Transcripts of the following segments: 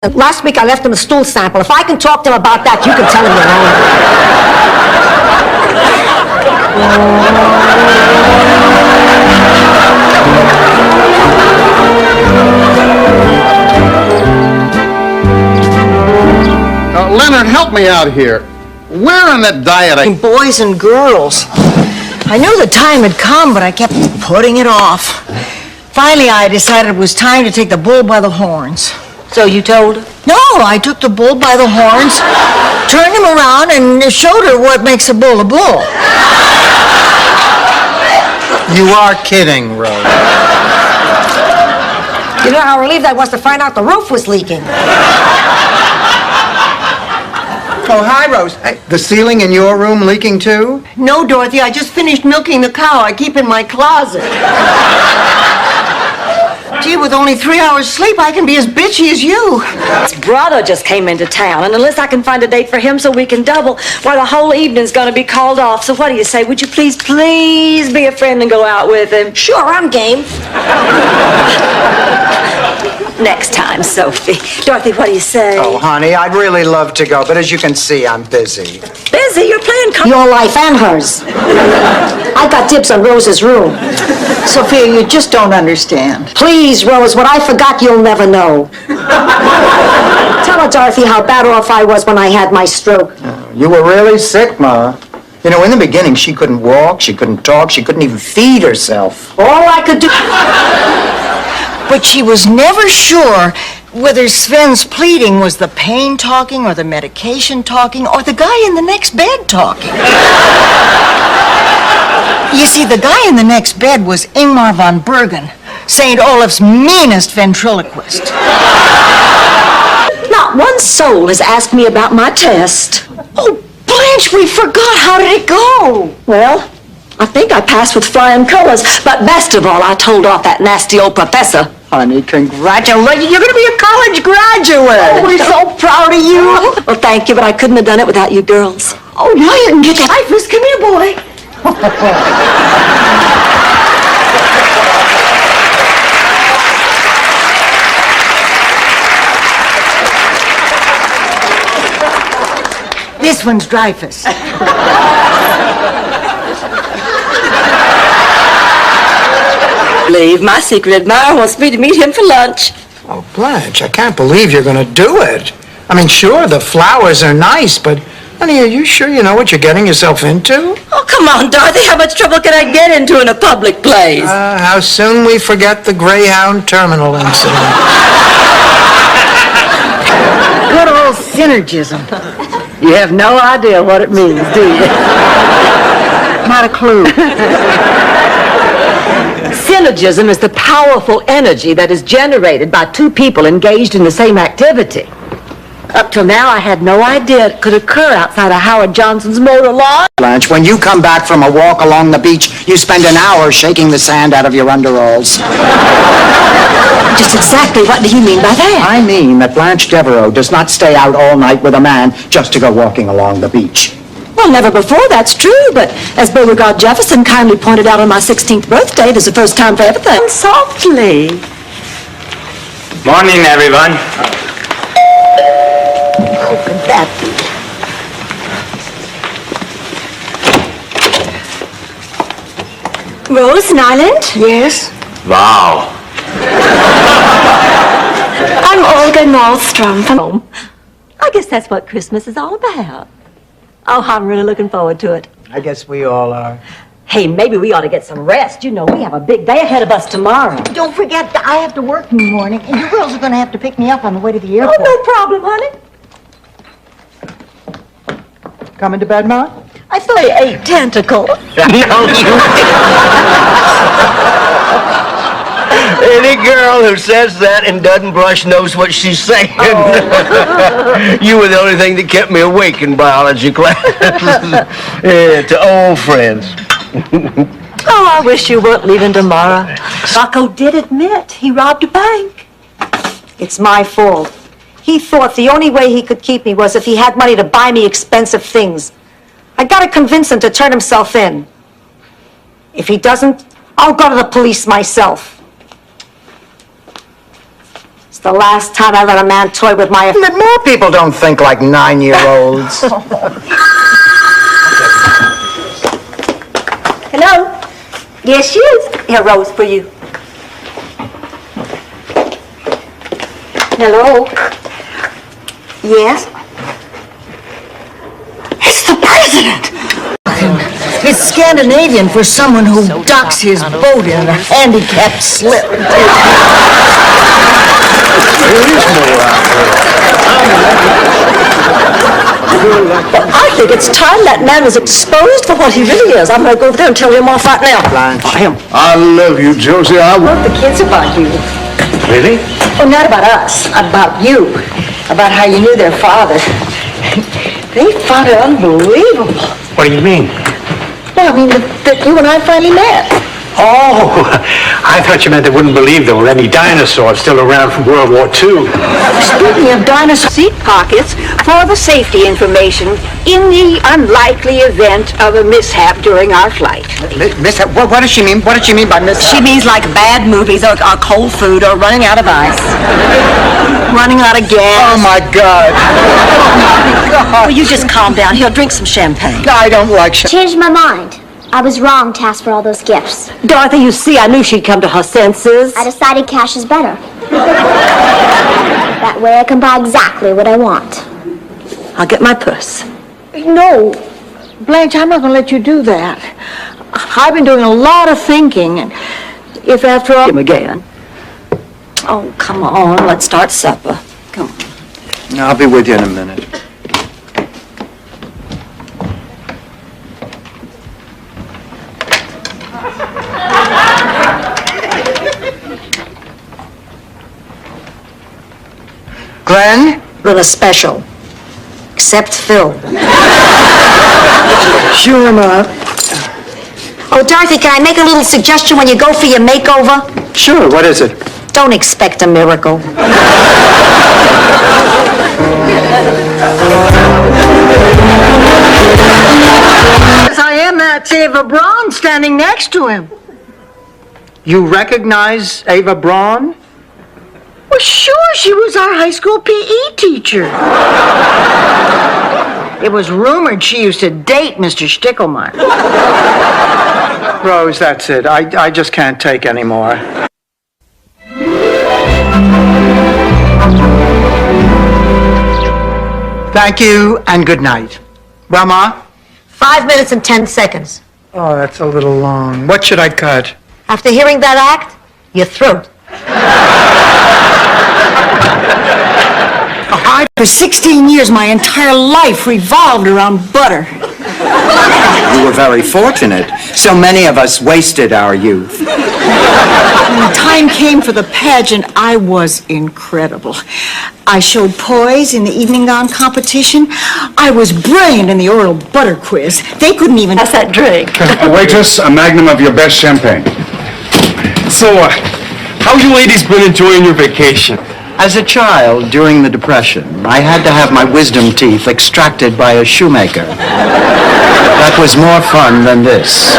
Last week I left him a stool sample. If I can talk to him about that, you can tell him your own. Leonard, help me out here. Where on that diet Boys and girls. I knew the time had come, but I kept putting it off. Finally, I decided it was time to take the bull by the horns. So you told her? No, I took the bull by the horns, turned him around, and showed her what makes a bull a bull. You are kidding, Rose. You know how relieved I was to find out the roof was leaking. Oh, hi, Rose. The ceiling in your room leaking too? No, Dorothy, I just finished milking the cow I keep in my closet. Gee, with only 3 hours sleep, I can be as bitchy as you. His brother just came into town, and unless I can find a date for him so we can double, why, the whole evening's gonna be called off. So what do you say? Would you please be a friend and go out with him? Sure, I'm game. Next time, Sophie. Dorothy, what do you say? Oh, honey, I'd really love to go, but as you can see, I'm busy. Busy? You're playing Your life and hers. I got dibs on Rose's room. Sophia, you just don't understand. Please, Rose, what I forgot you'll never know. Tell her, Dorothy, how bad off I was when I had my stroke. You were really sick, Ma. You know, in the beginning, she couldn't walk, she couldn't talk, she couldn't even feed herself. All I could do... But she was never sure whether Sven's pleading was the pain talking or the medication talking or the guy in the next bed talking. You see, the guy in the next bed was Ingmar von Bergen, St. Olaf's meanest ventriloquist. Not one soul has asked me about my test. Oh, Blanche, we forgot. How did it go? Well, I think I passed with flying colors, but best of all, I told off that nasty old professor. Honey, congratulations. You're going to be a college graduate. Oh, we're so proud of you. Well, thank you, but I couldn't have done it without you girls. Oh, now you can get that. Iris, come here, boy. This one's Dreyfus. My secret admirer wants me to meet him for lunch. Oh, Blanche, I can't believe you're going to do it. I mean, sure, the flowers are nice, but, honey, are you sure you know what you're getting yourself into? Oh, come on, Dorothy. How much trouble can I get into in a public place? How soon we forget the Greyhound Terminal incident. Good old synergism. You have no idea what it means, do you? Not a clue. Synergism is the powerful energy that is generated by two people engaged in the same activity. Up till now, I had no idea it could occur outside of Howard Johnson's motor lawn. Blanche, when you come back from a walk along the beach, you spend an hour shaking the sand out of your underalls. Just exactly what do you mean by that? I mean that Blanche Devereaux does not stay out all night with a man just to go walking along the beach. Well, never before, that's true, but as Beauregard Jefferson kindly pointed out on my 16th birthday, there's a first time for everything. Softly. Morning, everyone. Open that. Rose Nyland? Yes? Wow. I'm Olga Nordstrom from home. I guess that's what Christmas is all about. Oh, I'm really looking forward to it. I guess we all are. Hey, maybe we ought to get some rest. You know, we have a big day ahead of us tomorrow. Don't forget, I have to work in the morning, and you girls are going to have to pick me up on the way to the Oh, airport. no problem, honey. Coming to bed, Ma? I thought you ate tentacle. Any girl who says that and doesn't brush knows what she's saying. You were the only thing that kept me awake in biology class. Yeah, to old friends. Oh, I wish you weren't leaving tomorrow. Rocco did admit he robbed a bank. It's my fault. He thought the only way he could keep me was if he had money to buy me expensive things. I gotta convince him to turn himself in. If he doesn't, I'll go to the police myself. It's the last time I let a man toy with my... But more people don't think like 9-year-olds. Hello? Yes, she is. Here, Rose, for you. Hello? Yes? It's the president! It's Scandinavian for someone who docks his boat in a handicapped slip. I think it's time that man was exposed for what he really is. I'm going to go over there and tell him off right now. I love you, Josie. I will. The kids about you. Really? Oh, not about us, about you. About how you knew their father. They found it unbelievable. What do you mean? Well, I mean, that you and I finally met. Oh, I thought you meant they wouldn't believe there were any dinosaurs still around from World War II. Speaking of dinosaurs, Seat pockets for the safety information in the unlikely event of a mishap during our flight. Miss, what does she mean? What did she mean by miss? She means like bad movies or cold food or running out of ice. Running out of gas. Oh, my God. Will you just calm down? He'll drink some champagne. I don't like Changed my mind. I was wrong to ask for all those gifts. Dorothy, you see, I knew she'd come to her senses. I decided cash is better. That way I can buy exactly what I want. I'll get my purse. No, Blanche, I'm not going to let you do that. I've been doing a lot of thinking, and if after all... Him again. Oh, come on, let's start supper. Come on. I'll be with you in a minute. Glenn? With a special. Except Phil. Sure, Ma. Oh, Dorothy, can I make a little suggestion when you go for your makeover? Sure, what is it? Don't expect a miracle. Yes, I am that Ava Braun standing next to him. You recognize Ava Braun? Well, sure, she was our high school PE teacher. It was rumored she used to date Mr. Stickelmeyer. Rose, that's it. I just can't take any more. Thank you and good night. Well, Ma? 5 minutes and 10 seconds. Oh, that's a little long. What should I cut? After hearing that act, you're through. For 16 years, my entire life revolved around butter. You were very fortunate. So many of us wasted our youth. When the time came for the pageant, I was incredible. I showed poise in the evening gown competition. I was brilliant in the oral butter quiz. They couldn't even... That's that drink. Waitress, a magnum of your best champagne. So, how you ladies been enjoying your vacation? As a child, during the Depression, I had to have my wisdom teeth extracted by a shoemaker. That was more fun than this.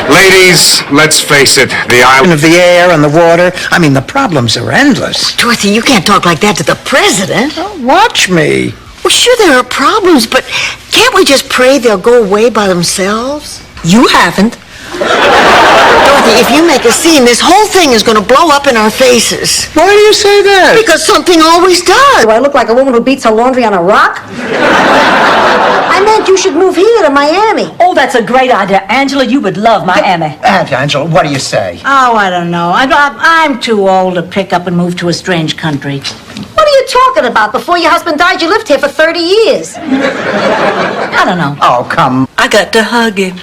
Ladies, let's face it, the island Of the air and the water. I mean, the problems are endless. Dorothy, you can't talk like that to the president. Watch me. Well, sure, there are problems, but can't we just pray they'll go away by themselves? You haven't. Dorothy, if you make a scene, this whole thing is going to blow up in our faces. Why do you say that? Because something always does. Do I look like a woman who beats her laundry on a rock? I meant you should move here to Miami. Oh, that's a great idea. Angela, you would love Miami. Aunt Angela, what do you say? Oh, I don't know. I'm too old to pick up and move to a strange country. What are you talking about? Before your husband died, you lived here for 30 years. I don't know. Oh, come. I got to hug him.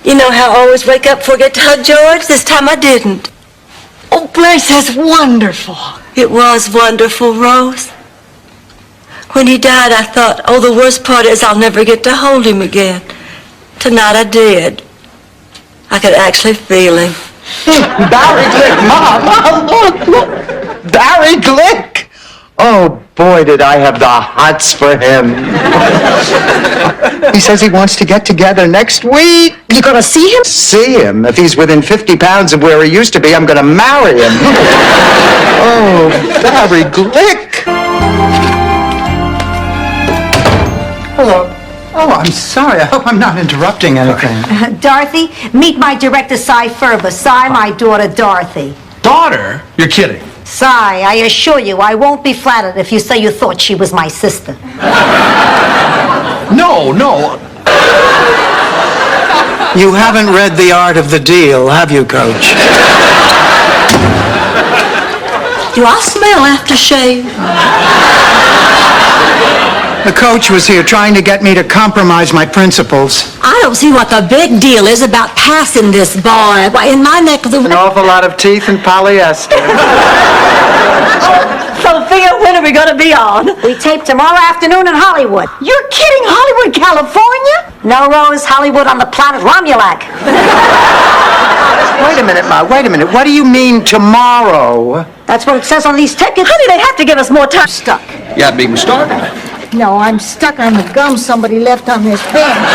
You know how I always wake up, forget to hug George? This time I didn't. Oh, Blanche, that's wonderful. It was wonderful, Rose. When he died, I thought, oh, the worst part is I'll never get to hold him again. Tonight I did. I could actually feel him. Barry Glick, Mom! Look! Barry Glick! Oh, Boy, did I have the hots for him. He says he wants to get together next week. You gonna see him? See him? If he's within 50 pounds of where he used to be, I'm gonna marry him. Oh, Barry Glick. Hello. Oh, I'm sorry. I hope I'm not interrupting anything. Dorothy, meet my director, Cy Ferber. Cy, my daughter, Dorothy. Daughter? You're kidding. Cy, I assure you, I won't be flattered if you say you thought she was my sister. No. You haven't read The Art of the Deal, have you, Coach? Do I smell aftershave? The coach was here trying to get me to compromise my principles. I don't see what the big deal is about passing this boy. Why, in my neck of the... An awful lot of teeth and polyester. Sophia, when are we going to be on? We tape tomorrow afternoon in Hollywood. You're kidding, Hollywood, California? No, Rose, Hollywood on the planet Romulac. Wait a minute, Ma. Wait a minute. What do you mean tomorrow? That's what it says on these tickets. Honey, they have to give us more time. Stuck. You haven't even started. No, I'm stuck on the gum somebody left on this bench.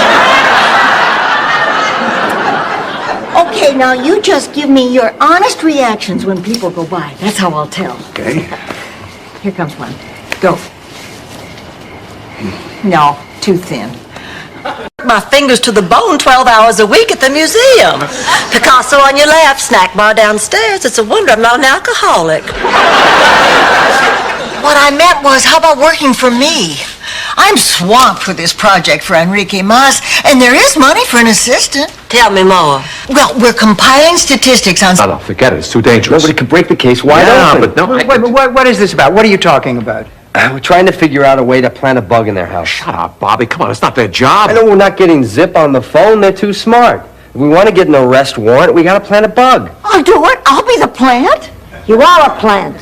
Okay, now you just give me your honest reactions when people go by. That's how I'll tell. Okay. Here comes one. Go. No, too thin. My fingers to the bone 12 hours a week at the museum. Picasso on your left, snack bar downstairs. It's a wonder I'm not an alcoholic. What I meant was, how about working for me? I'm swamped with this project for Enrique Mas, and there is money for an assistant. Tell me more. Well, we're compiling statistics on... No, forget it. It's too dangerous. Nobody can break the case wide open. but no. Wait, what is this about? What are you talking about? We're trying to figure out a way to plant a bug in their house. Shut up, Bobby. Come on, it's not their job. I know we're not getting Zip on the phone. They're too smart. If we want to get an arrest warrant, we got to plant a bug. I'll do it. I'll be the plant. You are a plant.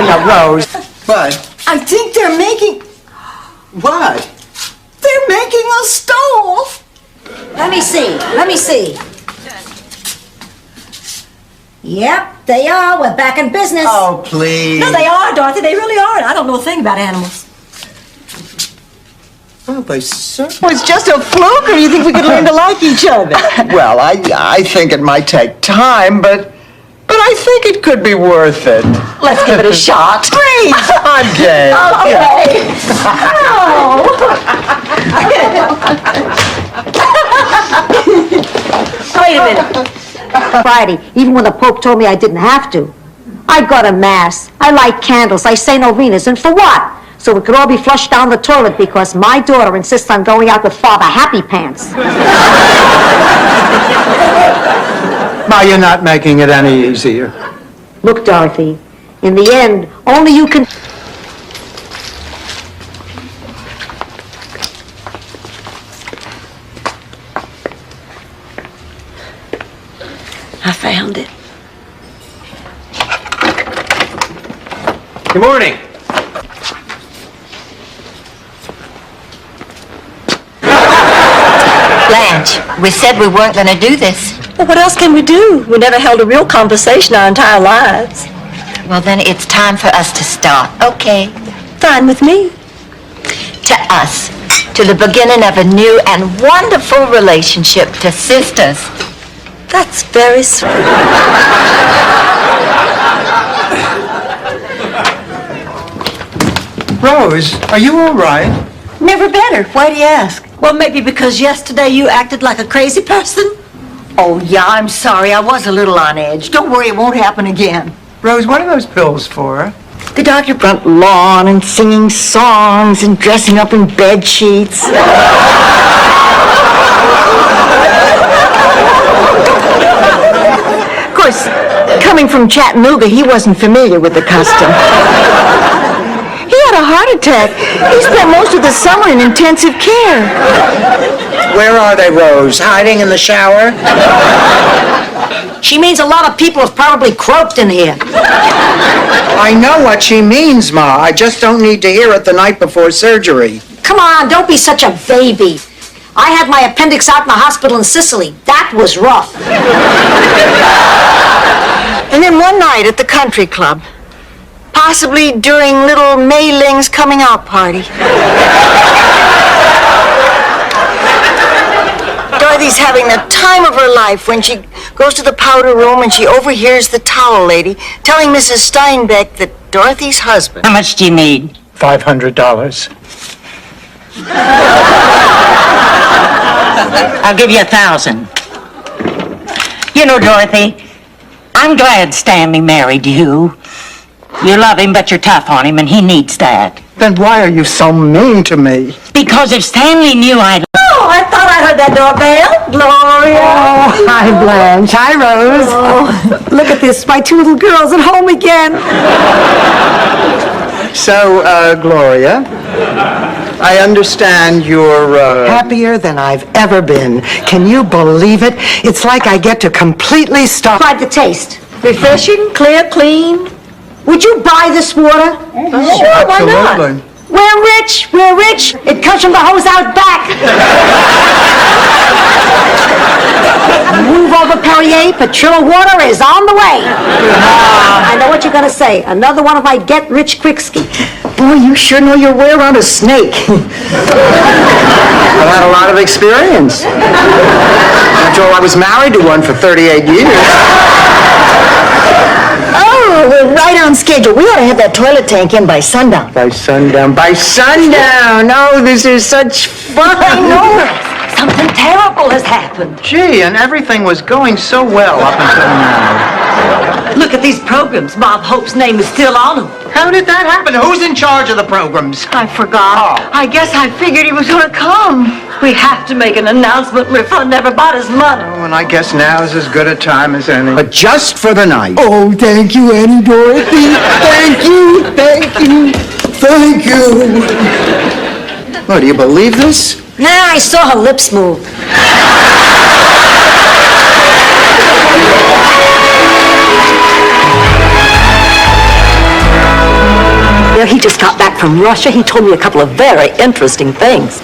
Now, Rose. What? I think they're making... What? They're making a stove. Let me see. Yep, they are. We're back in business. Oh, please. No, they are, Dorothy. They really are. I don't know a thing about animals. Well, they certainly... Oh, it's just a fluke, or do you think we could learn to like each other? Well, I think it might take time, but I think it could be worth it. Let's give it a shot. Please. I'm gay. Okay. Wait a minute. Friday, even when the Pope told me I didn't have to. I go to Mass. I light candles. I say novenas. And for what? So it could all be flushed down the toilet because my daughter insists on going out with Father Happy Pants. Ma, you're not making it any easier. Look, Dorothy, in the end, only you can... I found it. Good morning. Blanche, we said we weren't going to do this. Well, what else can we do? We never held a real conversation our entire lives. Well, then it's time for us to start. Okay. Fine with me. To us. To the beginning of a new and wonderful relationship to sisters. That's very sweet. Rose, are you all right? Never better. Why do you ask? Well, maybe because yesterday you acted like a crazy person. Oh, yeah, I'm sorry. I was a little on edge. Don't worry, it won't happen again. Rose, what are those pills for? The doctor brought lawn and singing songs and dressing up in bed sheets. Of course, coming from Chattanooga, he wasn't familiar with the custom. He had a heart attack. He spent most of the summer in intensive care. Where are they, Rose? Hiding in the shower? She means a lot of people have probably croaked in here. I know what she means, Ma. I just don't need to hear it the night before surgery. Come on, don't be such a baby. I had my appendix out in the hospital in Sicily. That was rough. And then one night at the country club, Possibly during little Mei Ling's coming out party. Dorothy's having the time of her life when she goes to the powder room and she overhears the towel lady telling Mrs. Steinbeck that Dorothy's husband... How much do you need? $500. I'll give you 1,000. You know, Dorothy, I'm glad Stanley married you. You love him, but you're tough on him, and he needs that. Then why are you so mean to me? Because if Stanley knew I'd... Oh, I thought I heard that doorbell. Gloria. Oh, hi, Blanche. Hi, Rose. Oh, look at this. My two little girls at home again. So, Gloria, I understand you're, happier than I've ever been. Can you believe it? It's like I get to completely stop. Tried the taste. Refreshing, clear, clean. Would you buy this water? Sure, why not? Absolutely. We're rich. We're rich. It comes from the hose out back. Move over, Perrier. Petrillo water is on the way. I know what you're going to say. Another one of my get-rich-quick schemes. Boy, you sure know your way around a snake. I've had a lot of experience. After all, I was married to one for 38 years. Oh, we're right on schedule. We ought to have that toilet tank in by sundown. By sundown. By sundown! Oh, this is such fun! I know. Something terrible has happened. Gee, and everything was going so well up until now. Look at these programs. Bob Hope's name is still on them. How did that happen? Who's in charge of the programs? I forgot. Oh. I guess I figured he was going to come. We have to make an announcement and refund everybody's money. Oh, and I guess now's as good a time as any. But just for the night. Oh, thank you, Annie Dorothy. Thank you, thank you, thank you. Oh, do you believe this? Nah, I saw her lips move. He just got back from Russia. He told me a couple of very interesting things.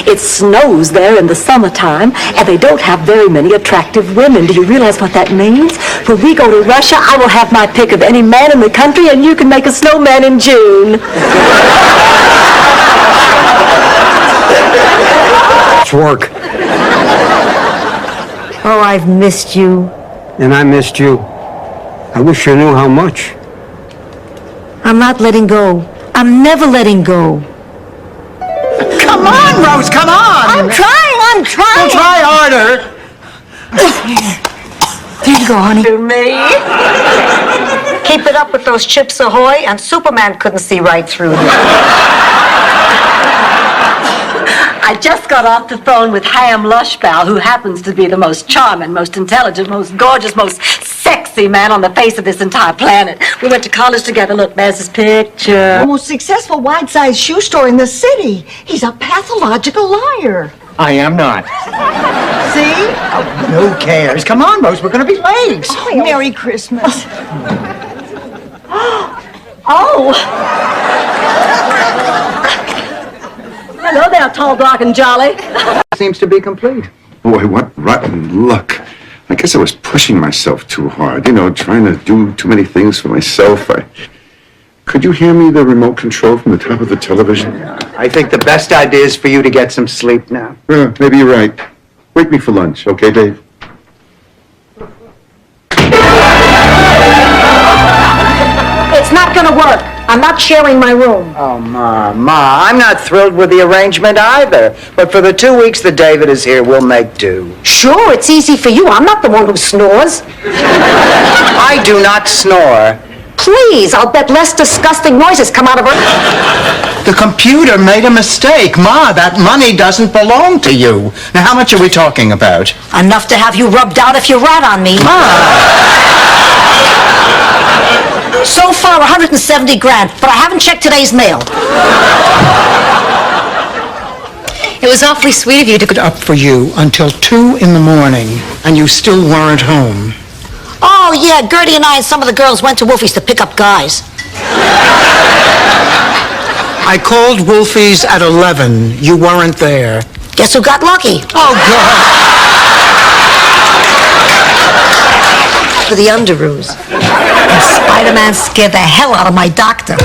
It snows there in the summertime, and they don't have very many attractive women. Do you realize what that means? When we go to Russia, I will have my pick of any man in the country, and you can make a snowman in June. It's work. Oh, I've missed you. And I missed you. I wish you knew how much. I'm not letting go. I'm never letting go. Come on, Rose, come on! I'm trying. Well, try harder. There you go, honey. To me. Keep it up with those Chips Ahoy, and Superman couldn't see right through them. I just got off the phone with Ham Lushbow, who happens to be the most charming, most intelligent, most gorgeous, most sexy man on the face of this entire planet. We went to college together. Look, there's his picture. The most successful wide-sized shoe store in the city. He's a pathological liar. I am not. See? Oh, who cares? Come on, Rose, we're gonna be late. Oh, Merry Christmas. Oh! Hello there, tall, dark, and jolly. Seems to be complete. Boy, what rotten luck. I guess I was pushing myself too hard, trying to do too many things for myself. Could you hand me the remote control from the top of the television? I think the best idea is for you to get some sleep now. Maybe you're right. Wake me for lunch, okay, Dave? It's not gonna work. I'm not sharing my room. Oh, Ma, I'm not thrilled with the arrangement either. But for the 2 weeks that David is here, we'll make do. Sure, it's easy for you. I'm not the one who snores. I do not snore. Please, I'll bet less disgusting noises come out of her. The computer made a mistake. Ma, that money doesn't belong to you. Now, how much are we talking about? Enough to have you rubbed out if you rat on me. So far, 170 grand, but I haven't checked today's mail. It was awfully sweet of you to... Up for you until 2 in the morning, and you still weren't home. Oh, yeah, Gertie and I and some of the girls went to Wolfie's to pick up guys. I called Wolfie's at 11. You weren't there. Guess who got lucky? Oh, God. For the underoos. In spite Spider-Man scared the hell out of my doctor.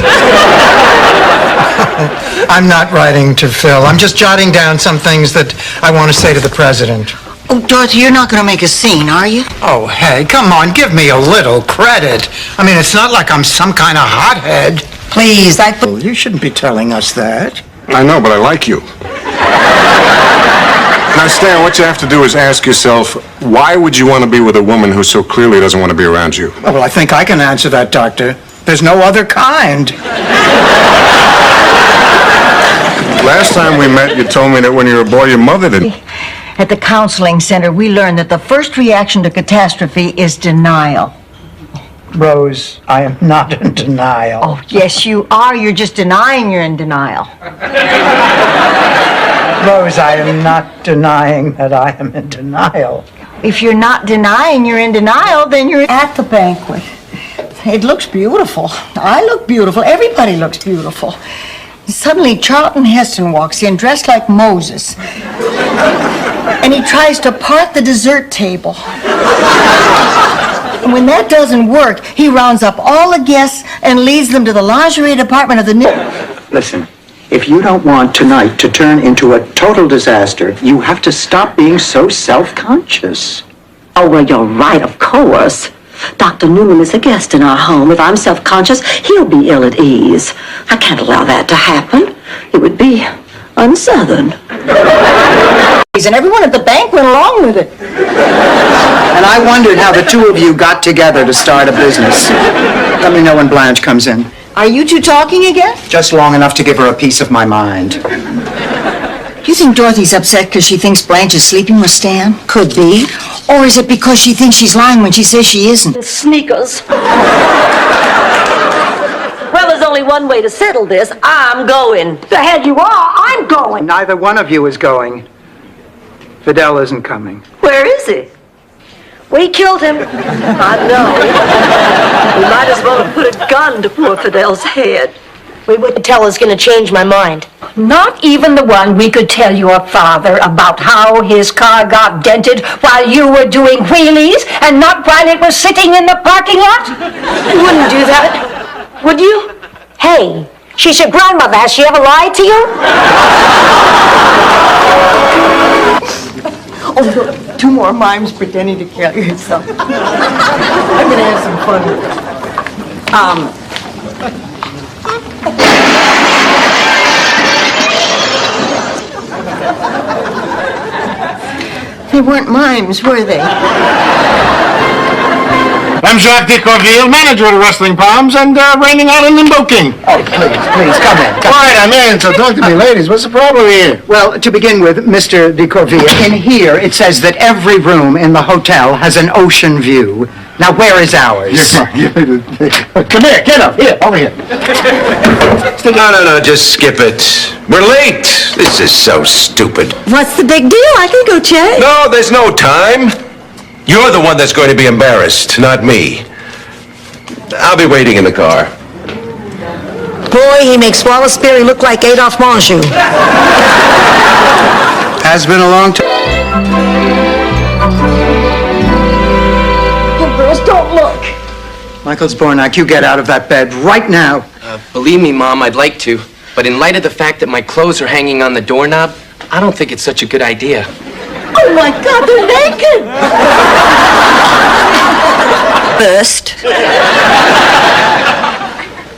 I'm not writing to Phil. I'm just jotting down some things that I want to say to the president. Oh, Dorothy, you're not going to make a scene, are you? Oh, hey, come on, give me a little credit. I mean, it's not like I'm some kind of hothead. Please, You shouldn't be telling us that. I know, but I like you. Now, Stan, what you have to do is ask yourself, why would you want to be with a woman who so clearly doesn't want to be around you? Oh, well, I think I can answer that, Doctor. There's no other kind. Last time we met, you told me that when you were a boy, your mother didn't. At the counseling center, we learned that the first reaction to catastrophe is denial. Rose, I am not in denial. Oh, yes, you are. You're just denying you're in denial. Rose, I am not denying that I am in denial. If you're not denying you're in denial, then you're at the banquet. It looks beautiful. I look beautiful. Everybody looks beautiful. Suddenly, Charlton Heston walks in dressed like Moses. And he tries to part the dessert table. And when that doesn't work, he rounds up all the guests and leads them to the lingerie department of the new... Listen, if you don't want tonight to turn into a total disaster, you have to stop being so self-conscious. Oh, well, you're right, of course. Dr. Newman is a guest in our home. If I'm self-conscious, he'll be ill at ease. I can't allow that to happen. It would be un-Southern. And everyone at the bank went along with it. And I wondered how the two of you got together to start a business. Let me know when Blanche comes in. Are you two talking again? Just long enough to give her a piece of my mind. You think Dorothy's upset because she thinks Blanche is sleeping with Stan? Could be. Or is it because she thinks she's lying when she says she isn't? Sneakers. Well, there's only one way to settle this. I'm going. The head you are, I'm going. Neither one of you is going. Fidel isn't coming. Where is he? We killed him. I know. We might as well have put a gun to poor Fidel's head. We wouldn't tell us going to change my mind. Not even the one we could tell your father about how his car got dented while you were doing wheelies and not while it was sitting in the parking lot? You wouldn't do that, would you? Hey, she's your grandmother. Has she ever lied to you? Oh, look, 2 more mimes pretending to kill yourself. I'm going to have some fun with it. They weren't mimes, were they? I'm Jacques Decourville, manager of the Wrestling Palms, and reigning out in Limbo King. Oh, please, come in. All right, I'm in, so talk to me, ladies. What's the problem here? Well, to begin with, Mr. Decourville, in here it says that every room in the hotel has an ocean view. Now, where is ours? Come here, get up, here, over here. No, just skip it. We're late. This is so stupid. What's the big deal? I can go check. No, there's no time. You're the one that's going to be embarrassed, not me. I'll be waiting in the car. Boy, he makes Wallace Beery look like Adolphe Menjou. Has been a long time. You girls, don't look. Michael Zbornak, you get out of that bed right now. Believe me, Mom, I'd like to. But in light of the fact that my clothes are hanging on the doorknob, I don't think it's such a good idea. Oh, my God, they're naked. First.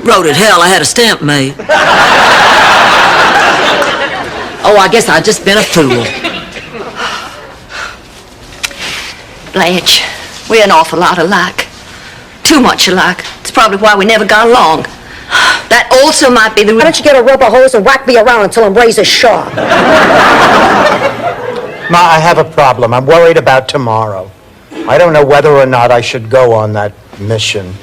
Road at hell, I had a stamp made. Oh, I guess I've just been a fool. Blanche, we're an awful lot alike. Too much alike. It's probably why we never got along. That also might be the Why don't you get a rubber hose and whack me around until I'm razor sharp? Ma, I have a problem. I'm worried about tomorrow. I don't know whether or not I should go on that mission.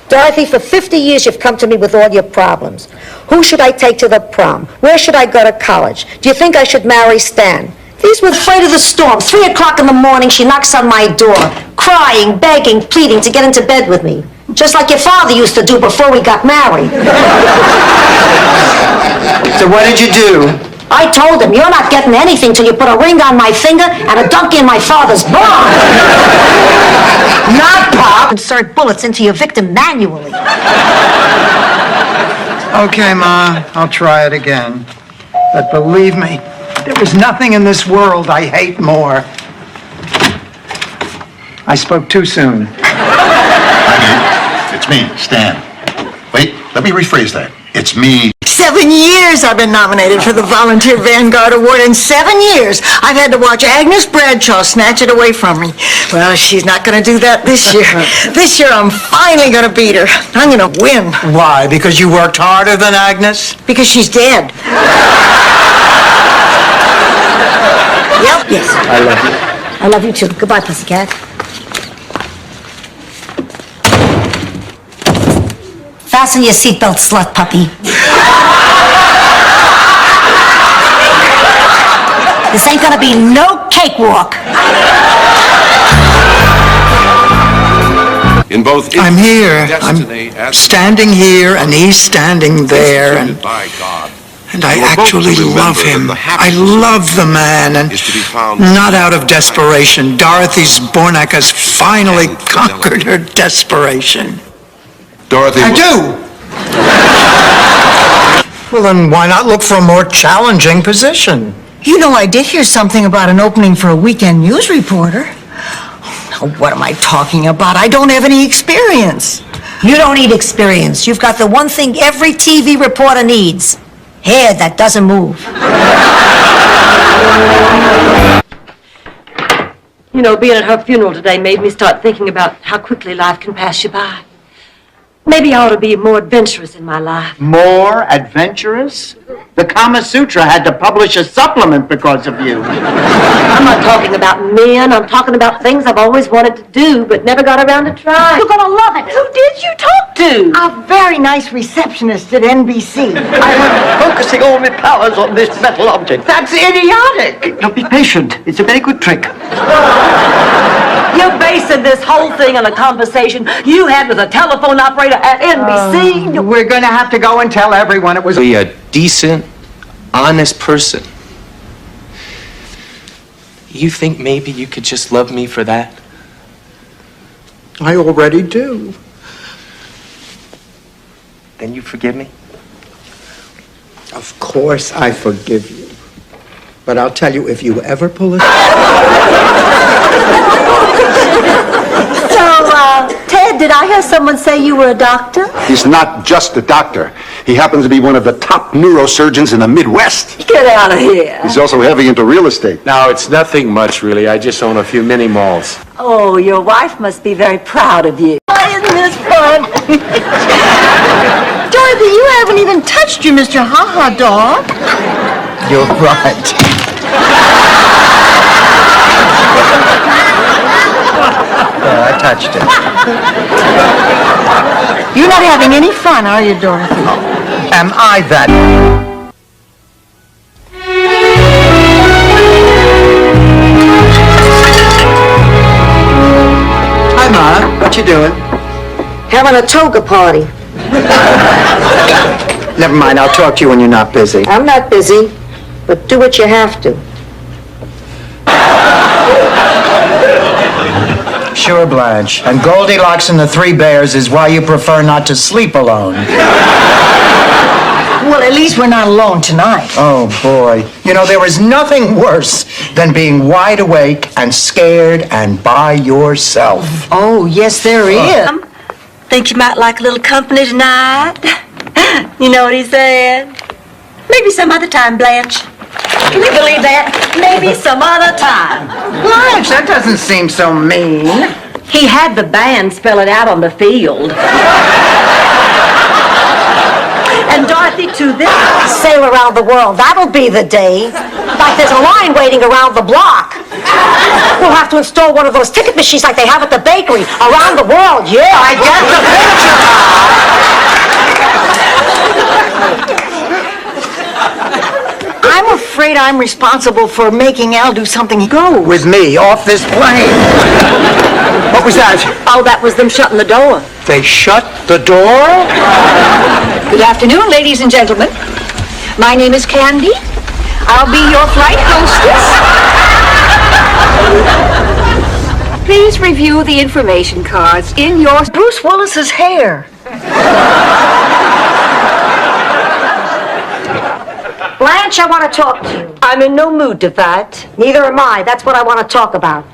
Dorothy, for 50 years you've come to me with all your problems. Who should I take to the prom? Where should I go to college? Do you think I should marry Stan? These were afraid of the storm. 3 o'clock in the morning, she knocks on my door, crying, begging, pleading to get into bed with me. Just like your father used to do before we got married. So what did you do? I told him, you're not getting anything till you put a ring on my finger and a donkey in my father's barn. Not Pop. Insert bullets into your victim manually. Okay, Ma, I'll try it again. But believe me, there is nothing in this world I hate more. I spoke too soon. It's me, Stan. Wait, let me rephrase that. It's me. 7 years I've been nominated for the Volunteer Vanguard Award. In 7 years, I've had to watch Agnes Bradshaw snatch it away from me. Well, she's not going to do that this year. This year, I'm finally going to beat her. I'm going to win. Why? Because you worked harder than Agnes? Because she's dead. Yep. Yes. I love you. I love you too. Goodbye, pussycat. Fasten your seatbelt, slut puppy. This ain't gonna be no cakewalk. In both I'm here. I'm standing here, and he's standing there, and I actually love him. I love the man, and not out of desperation. Dorothy Zbornak has finally conquered her desperation. Dorothy. I do. Well, then why not look for a more challenging position? You know, I did hear something about an opening for a weekend news reporter. Now, what am I talking about? I don't have any experience. You don't need experience. You've got the one thing every TV reporter needs. Hair that doesn't move. You know, being at her funeral today made me start thinking about how quickly life can pass you by. Maybe I ought to be more adventurous in my life. More adventurous? The Kama Sutra had to publish a supplement because of you. I'm not talking about men. I'm talking about things I've always wanted to do, but never got around to trying. You're gonna love it. Who did you talk to? A very nice receptionist at NBC. I'm focusing all my powers on this metal object. That's idiotic. Now be patient. It's a very good trick. You're basing this whole thing on a conversation you had with a telephone operator at NBC. We're going to have to go and tell everyone it was... Be a decent, honest person. You think maybe you could just love me for that? I already do. Then you forgive me? Of course I forgive you. But I'll tell you, if you ever pull it... Ted, did I hear someone say you were a doctor? He's not just a doctor. He happens to be one of the top neurosurgeons in the Midwest. Get out of here. He's also heavy into real estate. No, it's nothing much, really. I just own a few mini malls. Oh, your wife must be very proud of you. Isn't this fun? Dorothy, you haven't even touched your Mr. Ha-Ha dog. You're right. I touched it. You're not having any fun, are you, Dorothy? Am I that? Hi, Ma. What you doing? Having a toga party. Never mind. I'll talk to you when you're not busy. I'm not busy, but do what you have to. Sure, Blanche. And Goldilocks and the Three Bears is why you prefer not to sleep alone. Well, at least we're not alone tonight. Oh, boy. You know, there is nothing worse than being wide awake and scared and by yourself. Oh, yes, there is. Think you might like a little company tonight? You know what he said? Maybe some other time, Blanche. Can you believe that? Maybe some other time. Blanche, that doesn't seem so mean. He had the band spell it out on the field. And Dorothy, to this... Sail around the world. That'll be the day. In fact, there's a line waiting around the block. We'll have to install one of those ticket machines like they have at the bakery. Around the world, yeah. I get the picture. I'm afraid I'm responsible for making Al do something he goes. With me, off this plane. What was that? Oh, that was them shutting the door. They shut the door? Good afternoon, ladies and gentlemen. My name is Candy. I'll be your flight hostess. Please review the information cards in your... Bruce Willis's hair. Blanche, I want to talk to you. I'm in no mood to fight. Neither am I. That's what I want to talk about.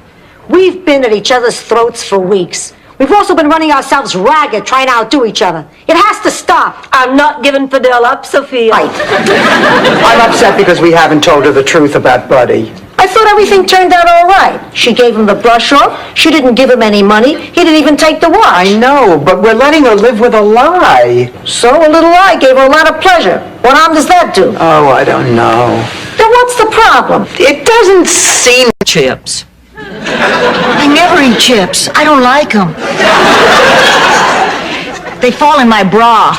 We've been at each other's throats for weeks. We've also been running ourselves ragged trying to outdo each other. It has to stop. I'm not giving Fidel up, Sophia. I'm upset because we haven't told her the truth about Buddy. I thought everything turned out all right. She gave him the brush off. She didn't give him any money. He didn't even take the watch. I know, but we're letting her live with a lie. So a little lie gave her a lot of pleasure. What harm does that do? Oh, I don't know. Then what's the problem? It doesn't seem... Chips. I never eat chips. I don't like them. They fall in my bra.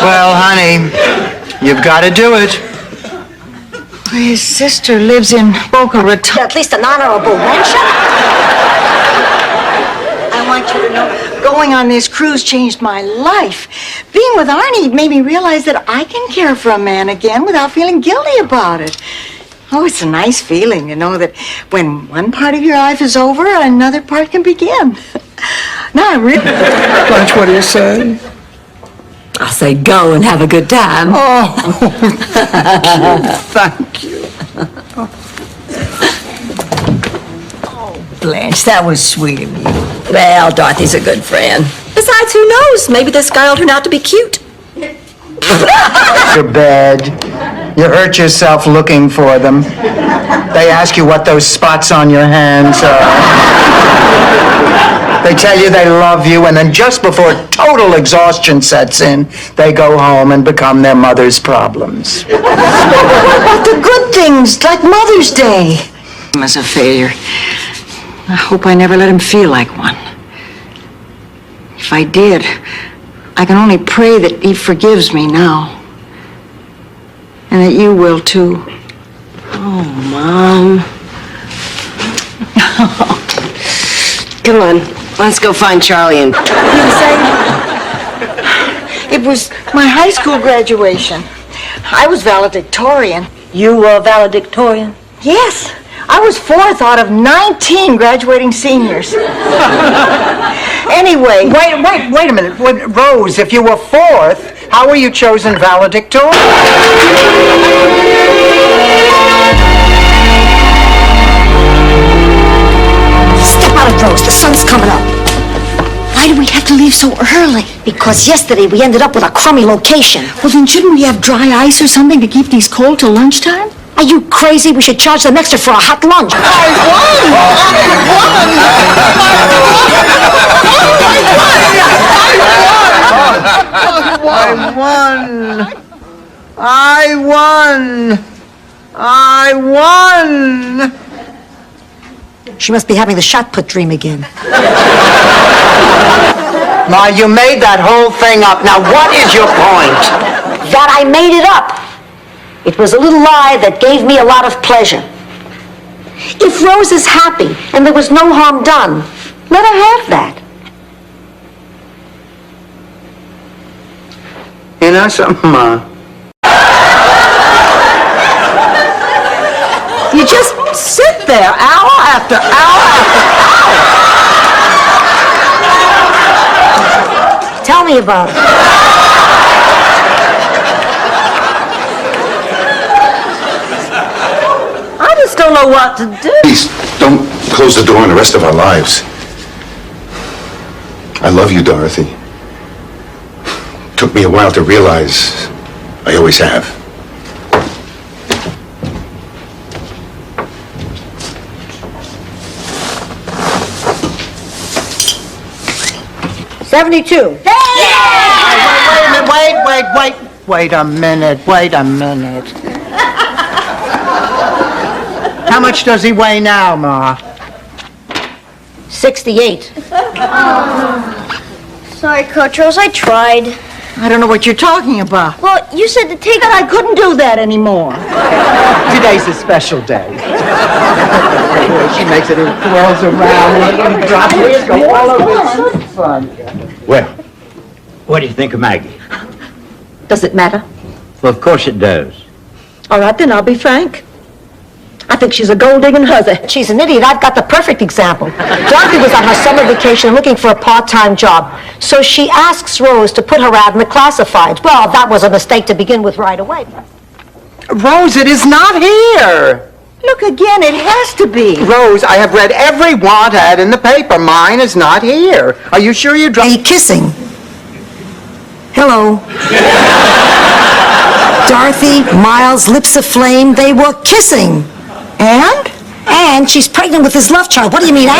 Well, honey, you've got to do it. His sister lives in Boca Raton. At least an honorable mention. I want you to know, going on this cruise changed my life. Being with Arnie made me realize that I can care for a man again without feeling guilty about it. Oh, it's a nice feeling to know that when one part of your life is over, another part can begin. Now I really... Blanche, what do you say? I say go and have a good time. Oh, thank you. Blanche, that was sweet of you. Well, Dorothy's a good friend. Besides, who knows? Maybe this guy will turn out to be cute. Your bed. You hurt yourself looking for them. They ask you what those spots on your hands are. They tell you they love you, and then just before total exhaustion sets in, they go home and become their mother's problems. What about the good things, like Mother's Day? He was a failure. I hope I never let him feel like one. If I did, I can only pray that he forgives me now. And that you will, too. Oh, Mom. Come on, let's go find Charlie and... It was my high school graduation. I was valedictorian. You were valedictorian? Yes. I was 4th out of 19 graduating seniors. Anyway. Wait a minute. Rose, if you were 4th, how were you chosen valedictorian? Step out of Rose. The sun's coming up. Why do we have to leave so early? Because yesterday we ended up with a crummy location. Well, then shouldn't we have dry ice or something to keep these cold till lunchtime? Are you crazy? We should charge them extra for a hot lunch. I won! She must be having the shot put dream again. Ma, you made that whole thing up. Now, what is your point? That I made it up. It was a little lie that gave me a lot of pleasure. If Rose is happy and there was no harm done, let her have that. You know something, Ma? You just sit there hour after hour after hour. Tell me about it. I just don't know what to do. Please, don't close the door on the rest of our lives. I love you, Dorothy. Took me a while to realize. I always have. $72. Wait a minute. How much does he weigh now, Ma? 68. Sorry, Coach Rose, I tried. I don't know what you're talking about. Well, you said to take... But I couldn't do that anymore. Today's a special day. She makes it, it twirls around, and drop it, go all over. It's fun. Well, What do you think of Maggie? Does it matter? Well, of course it does. All right, then I'll be frank. I think she's a gold-digging hussy. She's an idiot. I've got the perfect example. Dorothy was on her summer vacation looking for a part-time job. So she asks Rose to put her out in the classifieds. Well, that was a mistake to begin with right away. Rose, it is not here. Look again, it has to be. Rose, I have read every want ad in the paper. Mine is not here. Are you sure you're Are you kissing? Hello. Dorothy, Miles, lips aflame, they were kissing. And? And she's pregnant with his love child. What do you mean, and?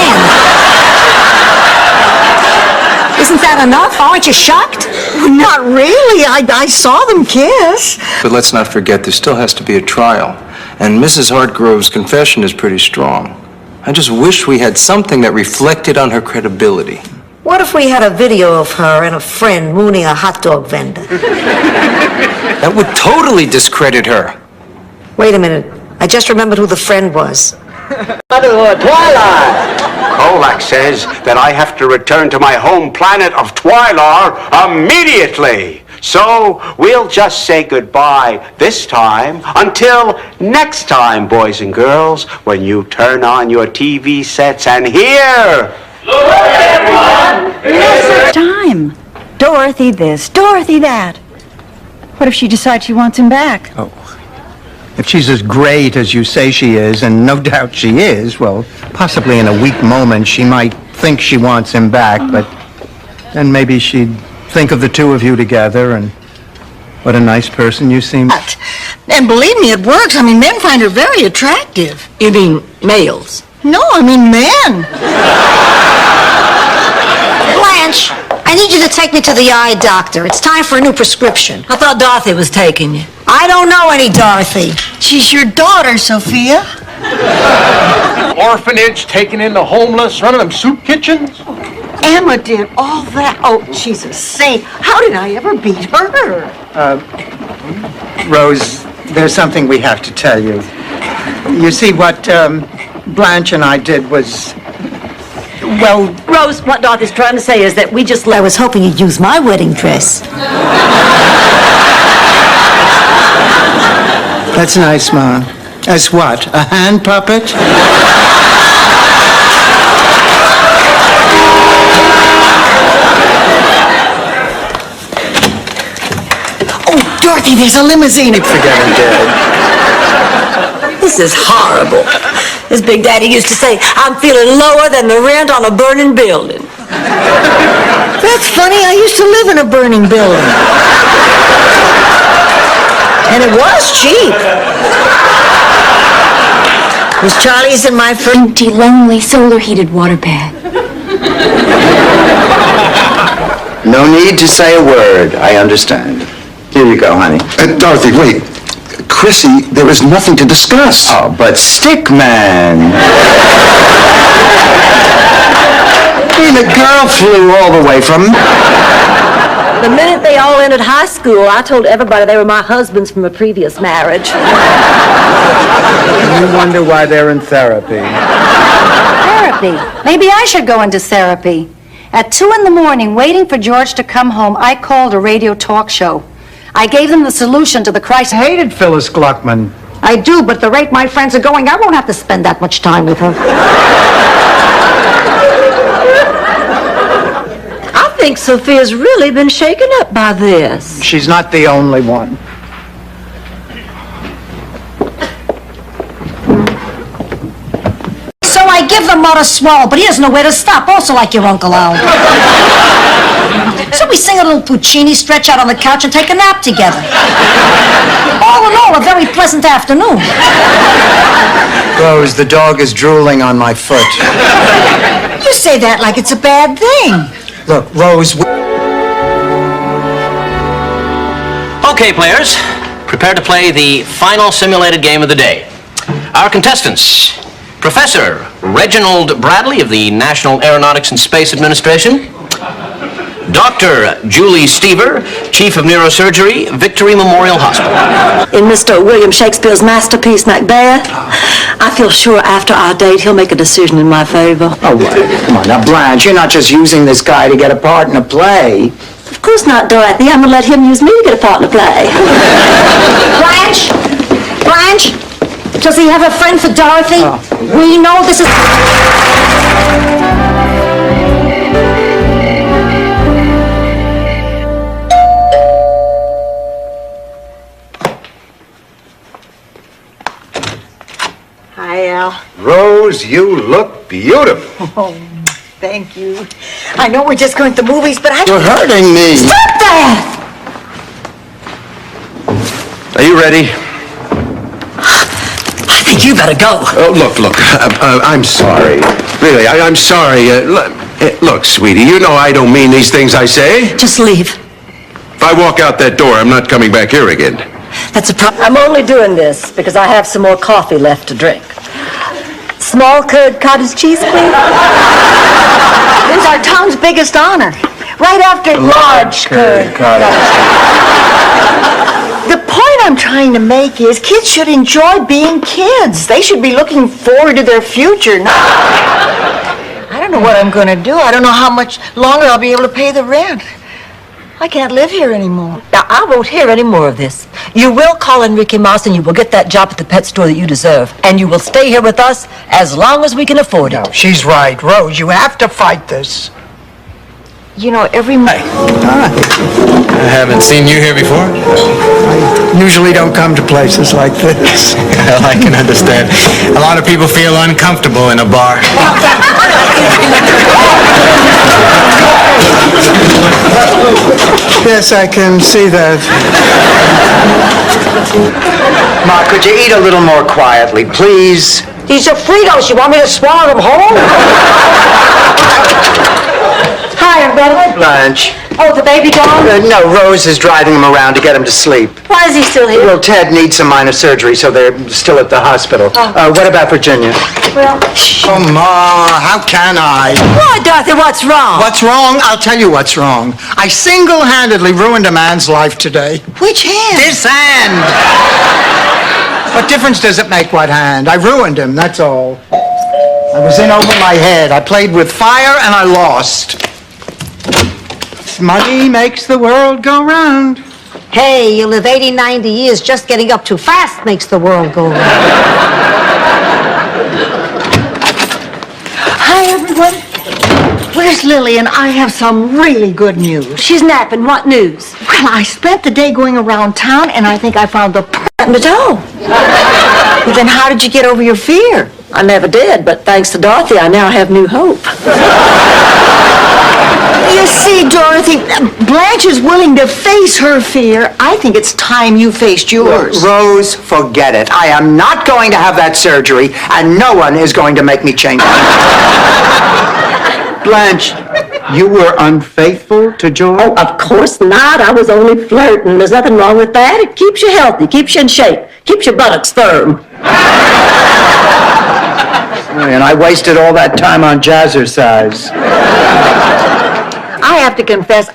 Isn't that enough? Aren't you shocked? Well, not really. I saw them kiss. But let's not forget, there still has to be a trial. And Mrs. Hartgrove's confession is pretty strong. I just wish we had something that reflected on her credibility. What if we had a video of her and a friend mooning a hot dog vendor? That would totally discredit her. Wait a minute. I just remembered who the friend was. Twilight! Kolak says that I have to return to my home planet of Twylar immediately. So we'll just say goodbye this time until next time, boys and girls, when you turn on your TV sets and hear. Time. Dorothy this, Dorothy that. What if she decides she wants him back? Oh. If she's as great as you say she is, and no doubt she is, well, possibly in a weak moment she might think she wants him back, but then maybe she'd think of the two of you together, and what a nice person you seem. And believe me, it works. I mean, men find her very attractive. You mean males? No, I mean men. Blanche, I need you to take me to the eye doctor. It's time for a new prescription. I thought Dorothy was taking you. I don't know any Dorothy. She's your daughter, Sophia. Orphanage, taking in the homeless, running them soup kitchens. Emma did all that. Oh, she's a saint. How did I ever beat her? Rose, there's something we have to tell you. You see, what Blanche and I did was, well... Rose, what Dorothy's trying to say is that we just... I was hoping you'd use my wedding dress. That's nice, Ma. As what, a hand puppet? Oh, Dorothy, there's a limousine. Forget it, Dad. This is horrible. As Big Daddy used to say, I'm feeling lower than the rent on a burning building. That's funny. I used to live in a burning building. And it was cheap. Was Charlie's in my Empty, lonely, solar-heated waterbed. No need to say a word. I understand. Here you go, honey. Dorothy, wait. Chrissy, there is nothing to discuss. Oh, but Stickman. I mean, the girl flew all the way from... The minute they all entered high school, I told everybody they were my husbands from a previous marriage. You wonder why they're in therapy. Therapy. Maybe I should go into therapy. At 2 a.m, waiting for George to come home, I called a radio talk show. I gave them the solution to the crisis. I hated Phyllis Gluckman. I do, but at the rate my friends are going, I won't have to spend that much time with her. I think Sophia's really been shaken up by this. She's not the only one. So I give the motor swallow, but he doesn't know where to stop, also like your Uncle Al. So we sing a little Puccini, stretch out on the couch, and take a nap together. All in all, a very pleasant afternoon. Rose, the dog is drooling on my foot. You say that like it's a bad thing. Look, Rose... Okay, players, prepare to play the final simulated game of the day. Our contestants, Professor Reginald Bradley of the National Aeronautics and Space Administration, Dr. Julie Stever, Chief of Neurosurgery, Victory Memorial Hospital. In Mr. William Shakespeare's masterpiece, Macbeth, I feel sure after our date he'll make a decision in my favor. Oh, wait. Come on, now, Blanche, you're not just using this guy to get a part in a play. Of course not, Dorothy. I'm gonna let him use me to get a part to play. Blanche! Blanche! Does he have a friend for Dorothy? We know this is... Hi, Al. Rose, you look beautiful. Oh, thank you. I know we're just going to the movies, but I... You're hurting me. Stop that! Are you ready? I think you better go. Oh, look, I'm sorry. Really, I'm sorry. Look, sweetie, you know I don't mean these things I say. Just leave. If I walk out that door, I'm not coming back here again. That's a problem. I'm only doing this because I have some more coffee left to drink. Small curd cottage cheese, please. It's our town's biggest honor. Right after large curd. The point I'm trying to make is kids should enjoy being kids. They should be looking forward to their future. I don't know what I'm going to do. I don't know how much longer I'll be able to pay the rent. I can't live here anymore. Now, I won't hear any more of this. You will call Enrique Moss and you will get that job at the pet store that you deserve. And you will stay here with us as long as we can afford it. No, she's right, Rose. You have to fight this. You know, every month. I haven't seen you here before. I usually don't come to places like this. Well, I can understand. A lot of people feel uncomfortable in a bar. Yes, I can see that. Ma, could you eat a little more quietly, please? These are Fritos. You want me to swallow them whole? Hi, everybody. Blanche. Oh, the baby gone? No, Rose is driving him around to get him to sleep. Why is he still here? Well, Ted needs some minor surgery, so they're still at the hospital. What about Virginia? Well... Oh, Ma, how can I? Why, Dorothy, what's wrong? What's wrong? I'll tell you what's wrong. I single-handedly ruined a man's life today. Which hand? This hand! What difference does it make what hand? I ruined him, that's all. I was in over my head. I played with fire and I lost. Money makes the world go round. Hey, you live 80, 90 years, just getting up too fast makes the world go round. Hi, everyone. Where's Lillian? I have some really good news. She's napping. What news? Well, I spent the day going around town, and I think I found the perfect home. Well, then how did you get over your fear? I never did, but thanks to Dorothy, I now have new hope. You see, Dorothy, Blanche is willing to face her fear. I think it's time you faced yours. Rose, forget it. I am not going to have that surgery, and no one is going to make me change it. Blanche, you were unfaithful to George? Oh, of course not. I was only flirting. There's nothing wrong with that. It keeps you healthy, keeps you in shape, keeps your buttocks firm. And I wasted all that time on jazzercise. I have to confess,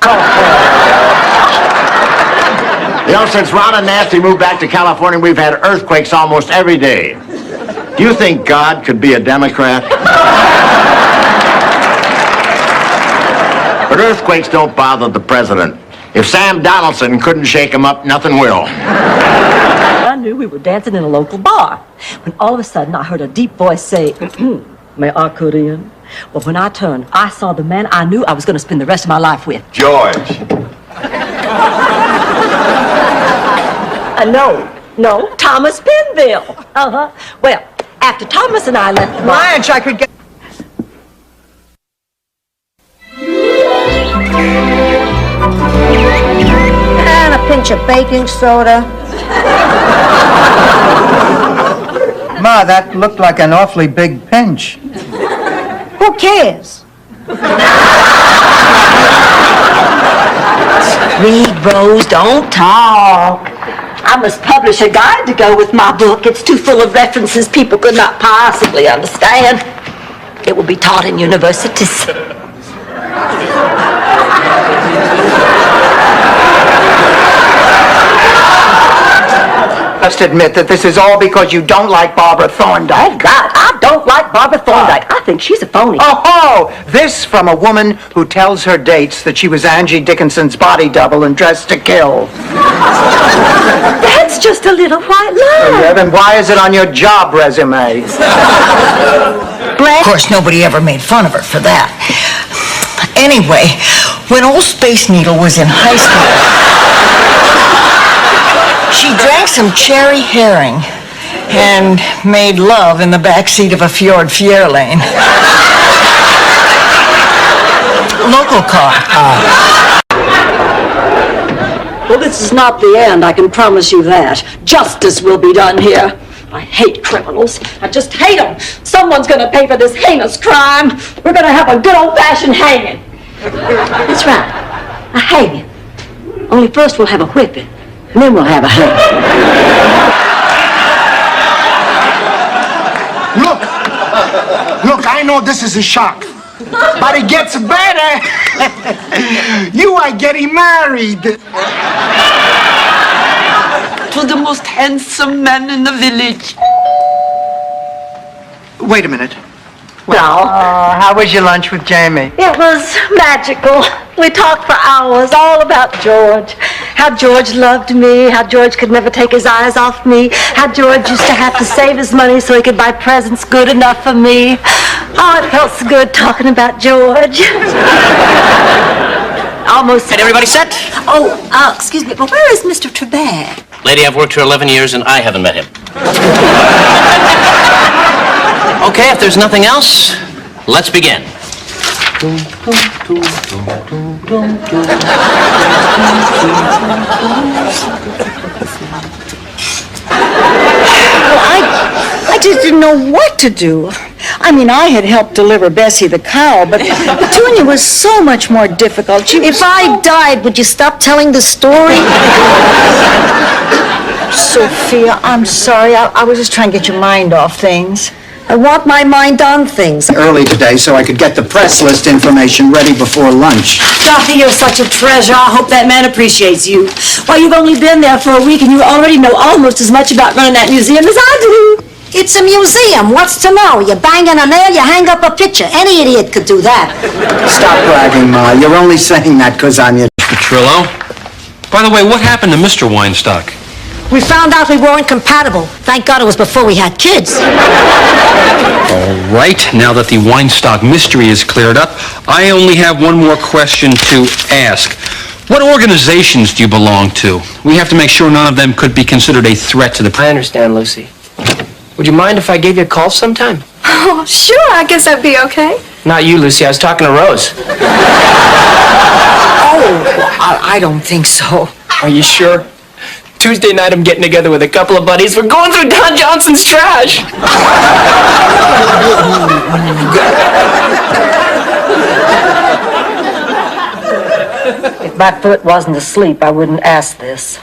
You know, since Ron and Nancy moved back to California, we've had earthquakes almost every day. Do you think God could be a Democrat? But earthquakes don't bother the president. If Sam Donaldson couldn't shake him up, nothing will. I knew we were dancing in a local bar when all of a sudden I heard a deep voice say, "May I cut in?" Well, when I turned, I saw the man I knew I was going to spend the rest of my life with. George. No, Thomas Penville. Well, after Thomas and I left the bar... Blanche, I could get... and a pinch of baking soda. Ma, that looked like an awfully big pinch. Who cares? Read, Rose, don't talk. I must publish a guide to go with my book. It's too full of references people could not possibly understand. It will be taught in universities. Just admit that this is all because you don't like Barbara Thorndike. Oh, God, I don't like Barbara Thorndike. I think she's a phony. Oh, this from a woman who tells her dates that she was Angie Dickinson's body double and dressed to kill. That's just a little white lie. Yeah, then why is it on your job resume? Of course, nobody ever made fun of her for that. Anyway, when old Space Needle was in high school, she drank some cherry herring and made love in the backseat of a Fjord Fierlane. Local car. Well, this is not the end, I can promise you that. Justice will be done here. I hate criminals. I just hate them. Someone's going to pay for this heinous crime. We're going to have a good old-fashioned hanging. That's right. A hanging. Only first we'll have a whipping, and then we'll have a hanging. Look, I know this is a shock, but it gets better. You are getting married. To the most handsome man in the village. Wait a minute. Well, How was your lunch with Jamie? it was magical. We talked for hours all about George. How George loved me, how George could never take his eyes off me, how George used to have to save his money so he could buy presents good enough for me. Oh, it felt so good talking about George. Almost. Had everybody set? Oh, excuse me, but where is Mr. Trebek? Lady, I've worked here 11 years and I haven't met him. Okay, if there's nothing else, let's begin. I just didn't know what to do. I mean, I had helped deliver Bessie the cow, but Petunia was so much more difficult. If I died, would you stop telling the story? Sophia, I'm sorry. I was just trying to get your mind off things. I want my mind on things. Early today so I could get the press list information ready before lunch. Dorothy, you're such a treasure. I hope that man appreciates you. Why, you've only been there for a week and you already know almost as much about running that museum as I do. It's a museum. What's to know? You bang in a nail, you hang up a picture. Any idiot could do that. Stop bragging, Ma. You're only saying that because I'm your... Petrillo? By the way, what happened to Mr. Weinstock? We found out we weren't compatible. Thank God it was before we had kids. All right, now that the Weinstock mystery is cleared up, I only have one more question to ask. What organizations do you belong to? We have to make sure none of them could be considered a threat to the... I understand, Lucy. Would you mind if I gave you a call sometime? Oh, sure. I guess that'd be okay. Not you, Lucy. I was talking to Rose. Oh, I don't think so. Are you sure? Tuesday night I'm getting together with a couple of buddies. We're going through Don Johnson's trash. If my foot wasn't asleep, I wouldn't ask this.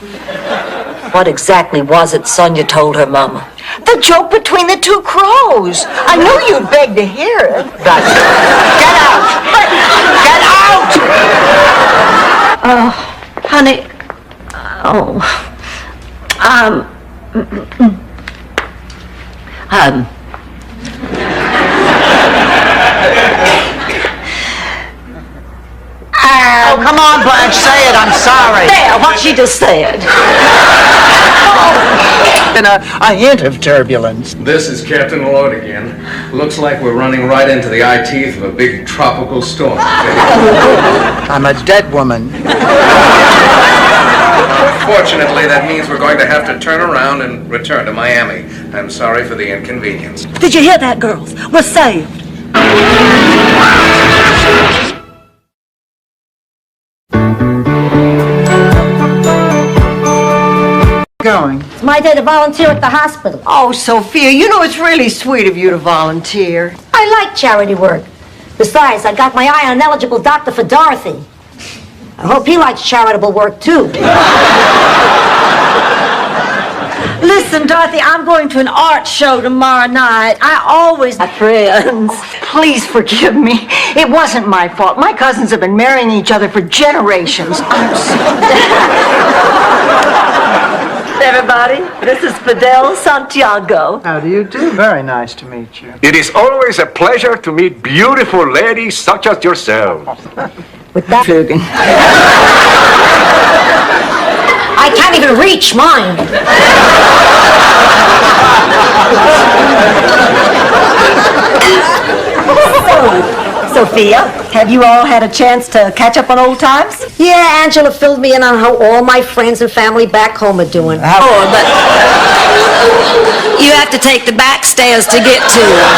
What exactly was it Sonia told her mama? The joke between the two crows. I knew you'd beg to hear it. Get out! Get out! Honey. Oh. Oh, come on, Blanche, say it. I'm sorry. There, what she just said. And a hint of turbulence. This is Captain Lloyd again. Looks like we're running right into the eye teeth of a big tropical storm. I'm a dead woman. Fortunately, that means we're going to have to turn around and return to Miami. I'm sorry for the inconvenience. Did you hear that, girls? We're saved. Going. It's my day to volunteer at the hospital. Oh, Sophia, you know it's really sweet of you to volunteer. I like charity work. Besides, I got my eye on an eligible doctor for Dorothy. I hope he likes charitable work, too. Listen, Dorothy, I'm going to an art show tomorrow night. I always... My friends. Please forgive me. It wasn't my fault. My cousins have been marrying each other for generations. I'm so... Everybody, this is Fidel Santiago. How do you do? Very nice to meet you. It is always a pleasure to meet beautiful ladies such as yourselves. With that, Flügen. I can't even reach mine. Sophia, have you all had a chance to catch up on old times? Yeah, Angela filled me in on how all my friends and family back home are doing. Oh, but you have to take the back stairs to get to her.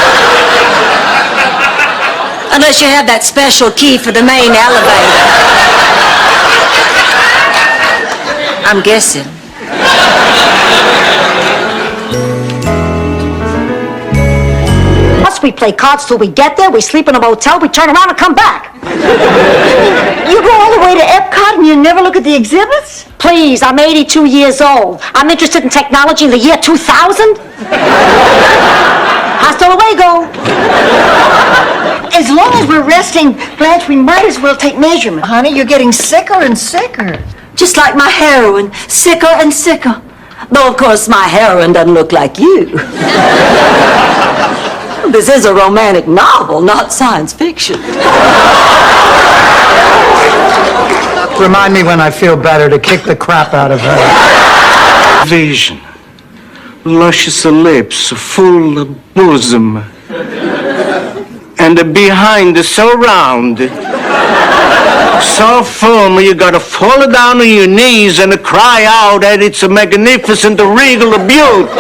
Unless you have that special key for the main elevator. I'm guessing. Plus, we play cards till we get there, we sleep in a motel, we turn around and come back. You go all the way to Epcot and you never look at the exhibits? Please, I'm 82 years old. I'm interested in technology in the year 2000. Hasta luego. As long as we're resting, Blanche, we might as well take measurement. Honey, you're getting sicker and sicker. Just like my heroin, sicker and sicker. Though, of course, my heroin doesn't look like you. This is a romantic novel, not science fiction. Remind me when I feel better to kick the crap out of her. Vision. Luscious lips, full bosom. And the behind is so round. So firm, you gotta fall down on your knees and cry out that it's a magnificent, regal beauty.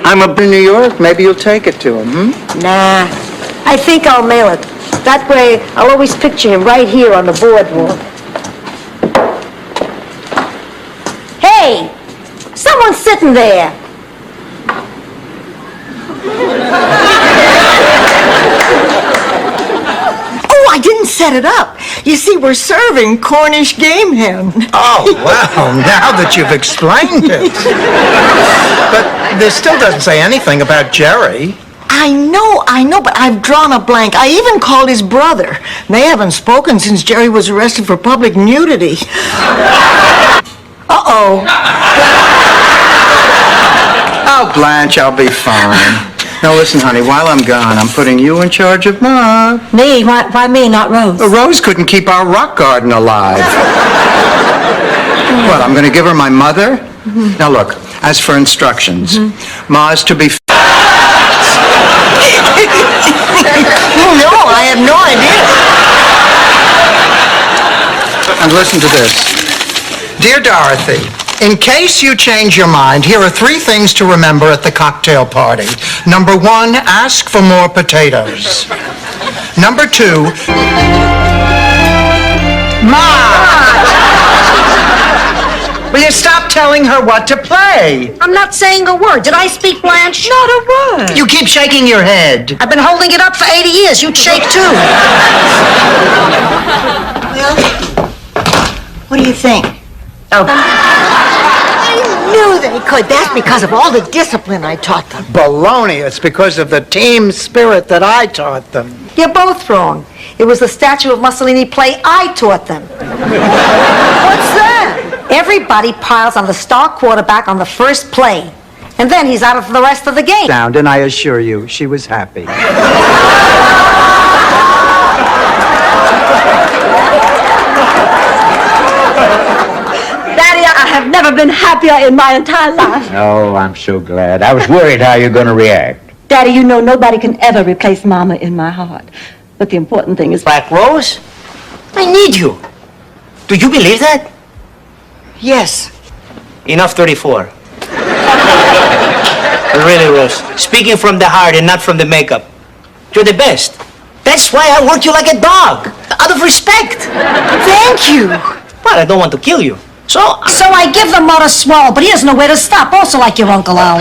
I'm up in New York. Maybe you'll take it to him, Nah, I think I'll mail it. That way, I'll always picture him right here on the boardwalk. Hey, someone's sitting there. Oh, I didn't set it up. You see, we're serving Cornish game hen. Oh, well, now that you've explained it. But this still doesn't say anything about Jerry. I know, but I've drawn a blank. I even called his brother. They haven't spoken since Jerry was arrested for public nudity. Uh-oh. Oh, Blanche, I'll be fine. Now, listen, honey, while I'm gone, I'm putting you in charge of Mom. Me? Why me, not Rose? Rose couldn't keep our rock garden alive. What, I'm going to give her my mother? Mm-hmm. Now, look, as for instructions, Ma is to be... No, I have no idea. And listen to this. Dear Dorothy, in case you change your mind, here are 3 things to remember at the cocktail party. Number 1, ask for more potatoes. Number 2, will you stop telling her what to play? I'm not saying a word. Did I speak, Blanche? Not a word. You keep shaking your head. I've been holding it up for 80 years. You'd shake too. Well, what do you think? Oh. I knew they could. That's because of all the discipline I taught them. Baloney. It's because of the team spirit that I taught them. You're both wrong. It was the statue of Mussolini play I taught them. What's that? Everybody piles on the star quarterback on the first play, and then he's out of the rest of the game. Sound, and I assure you, she was happy. Daddy, I have never been happier in my entire life. Oh, I'm so glad. I was worried how you're going to react. Daddy, you know nobody can ever replace Mama in my heart. But the important thing is... Black Rose, I need you. Do you believe that? Yes. Enough 34. Really, Rose, speaking from the heart and not from the makeup, you're the best. That's why I work you like a dog, out of respect. Thank you. But I don't want to kill you. So I give the mother swallow, but he doesn't know where to stop, also like your Uncle Al.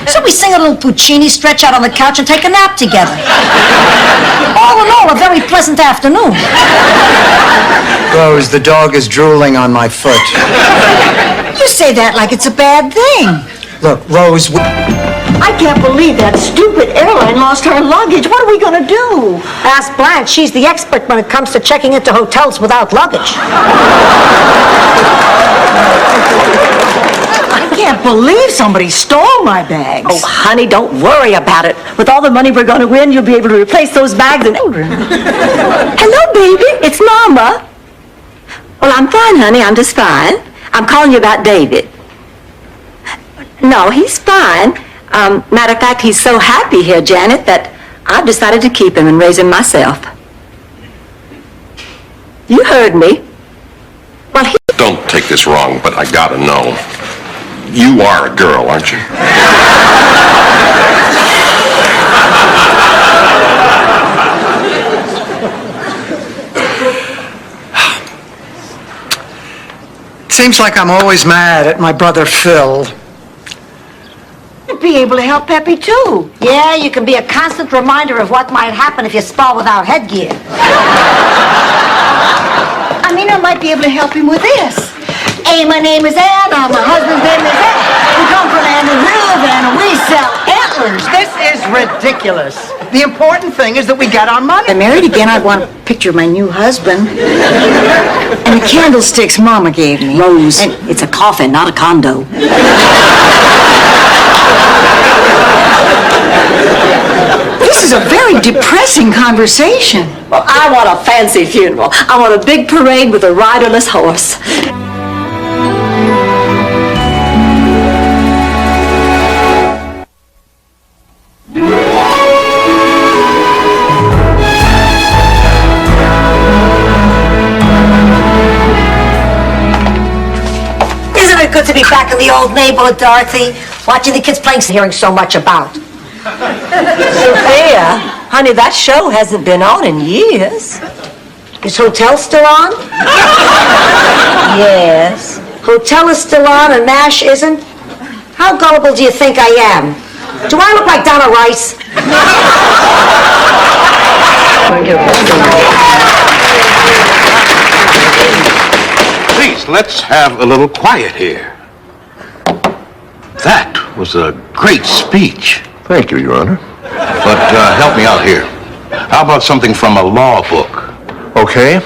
So we sing a little Puccini, stretch out on the couch, and take a nap together. All in all, a very pleasant afternoon. Rose, the dog is drooling on my foot. You say that like it's a bad thing. Look, Rose... I can't believe that stupid airline lost our luggage. What are we going to do? Ask Blanche. She's the expert when it comes to checking into hotels without luggage. I can't believe somebody stole my bags. Oh, honey, don't worry about it. With all the money we're going to win, you'll be able to replace those bags and... Hello, baby. It's Mama. Well, I'm fine, honey. I'm just fine. I'm calling you about David. No, he's fine. Matter of fact, he's so happy here, Janet, that I've decided to keep him and raise him myself. You heard me. Well, Don't take this wrong, but I gotta know. You are a girl, aren't you? Seems like I'm always mad at my brother Phil. I'd be able to help Peppy, too. Yeah, you can be a constant reminder of what might happen if you spar without headgear. I mean, I might be able to help him with this. Hey, my name is Ann. My husband's name is Ed. We come from Andalusia and we sell antlers. This is ridiculous. The important thing is that we get our money. I'm married again. I want a picture of my new husband. And the candlesticks Mama gave me. Rose, it's a coffin, not a condo. This is a very depressing conversation. Well, I want a fancy funeral. I want a big parade with a riderless horse. Isn't it good to be back in the old neighborhood, Dorothy? Watching the kids playing, hearing so much about. Sophia, honey, that show hasn't been on in years. Is Hotel still on? Yes. Hotel is still on and MASH isn't? How gullible do you think I am? Do I look like Donna Rice? Please, let's have a little quiet here. That was a great speech. Thank you, Your Honor. But help me out here. How about something from a law book? Okay.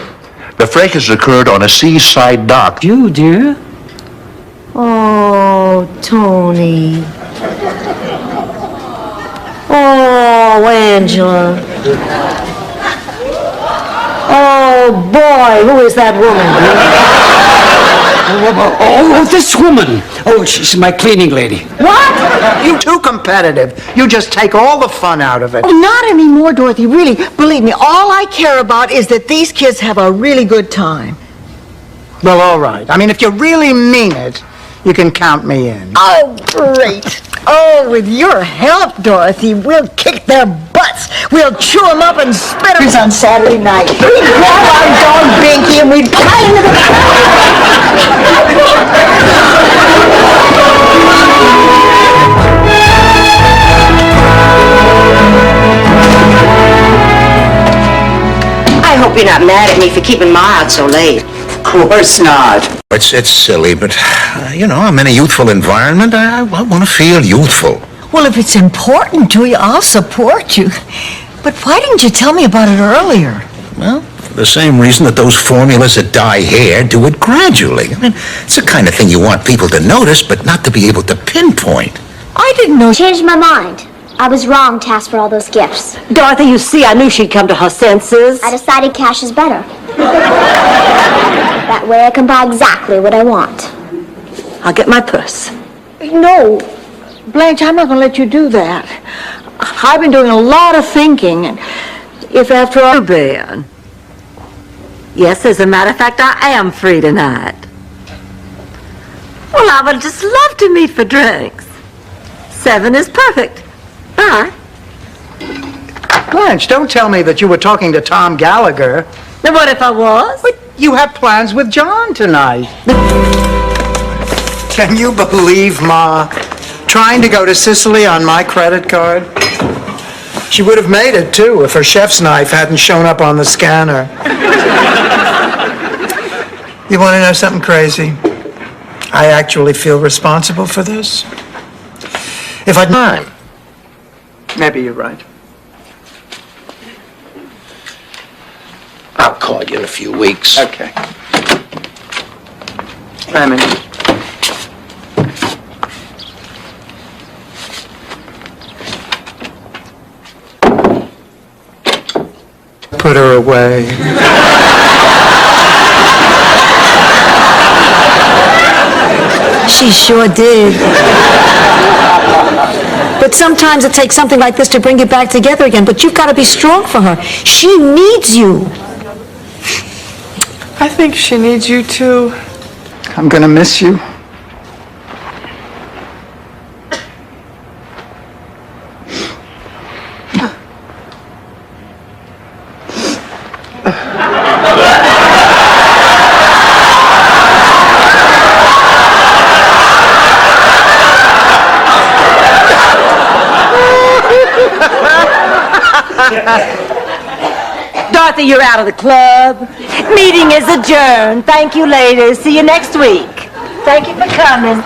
The fracas occurred on a seaside dock. You, dear? Oh, Tony. Oh, Angela. Oh, boy, who is that woman? Oh, this woman. Oh, she's my cleaning lady. What? You're too competitive. You just take all the fun out of it. Oh, not anymore, Dorothy, really. Believe me, all I care about is that these kids have a really good time. Well, all right. I mean, if you really mean it, you can count me in. Oh, great. Oh, with your help, Dorothy, we'll kick their butts. We'll chew them up and spit them on Saturday night. We'd grab our dog Binky and we'd pile into the... I hope you're not mad at me for keeping Ma out so late. Of course not. It's silly, but, I'm in a youthful environment. I want to feel youthful. Well, if it's important to you, I'll support you. But why didn't you tell me about it earlier? Well, for the same reason that those formulas that dye hair do it gradually. I mean, it's the kind of thing you want people to notice, but not to be able to pinpoint. I didn't know... Changed my mind. I was wrong to ask for all those gifts. Dorothy, you see, I knew she'd come to her senses. I decided cash is better. That way I can buy exactly what I want. I'll get my purse. No, Blanche, I'm not going to let you do that. I've been doing a lot of thinking, and if after all... Ben. Yes, as a matter of fact, I am free tonight. Well, I would just love to meet for drinks. 7 is perfect. Bye. Blanche, don't tell me that you were talking to Tom Gallagher. Then what if I was? But you have plans with John tonight. Can you believe, Ma? Trying to go to Sicily on my credit card? She would have made it, too, if her chef's knife hadn't shown up on the scanner. You want to know something crazy? I actually feel responsible for this. If I'd time, Maybe you're right. I'll call you in a few weeks. Okay. Bye, Minnie. Put her away. She sure did. But sometimes it takes something like this to bring you back together again. But you've got to be strong for her. She needs you. I think she needs you too. I'm gonna miss you. Dorothy, you're out of the club. Meeting is adjourned. Thank you, ladies. See you next week. Thank you for coming.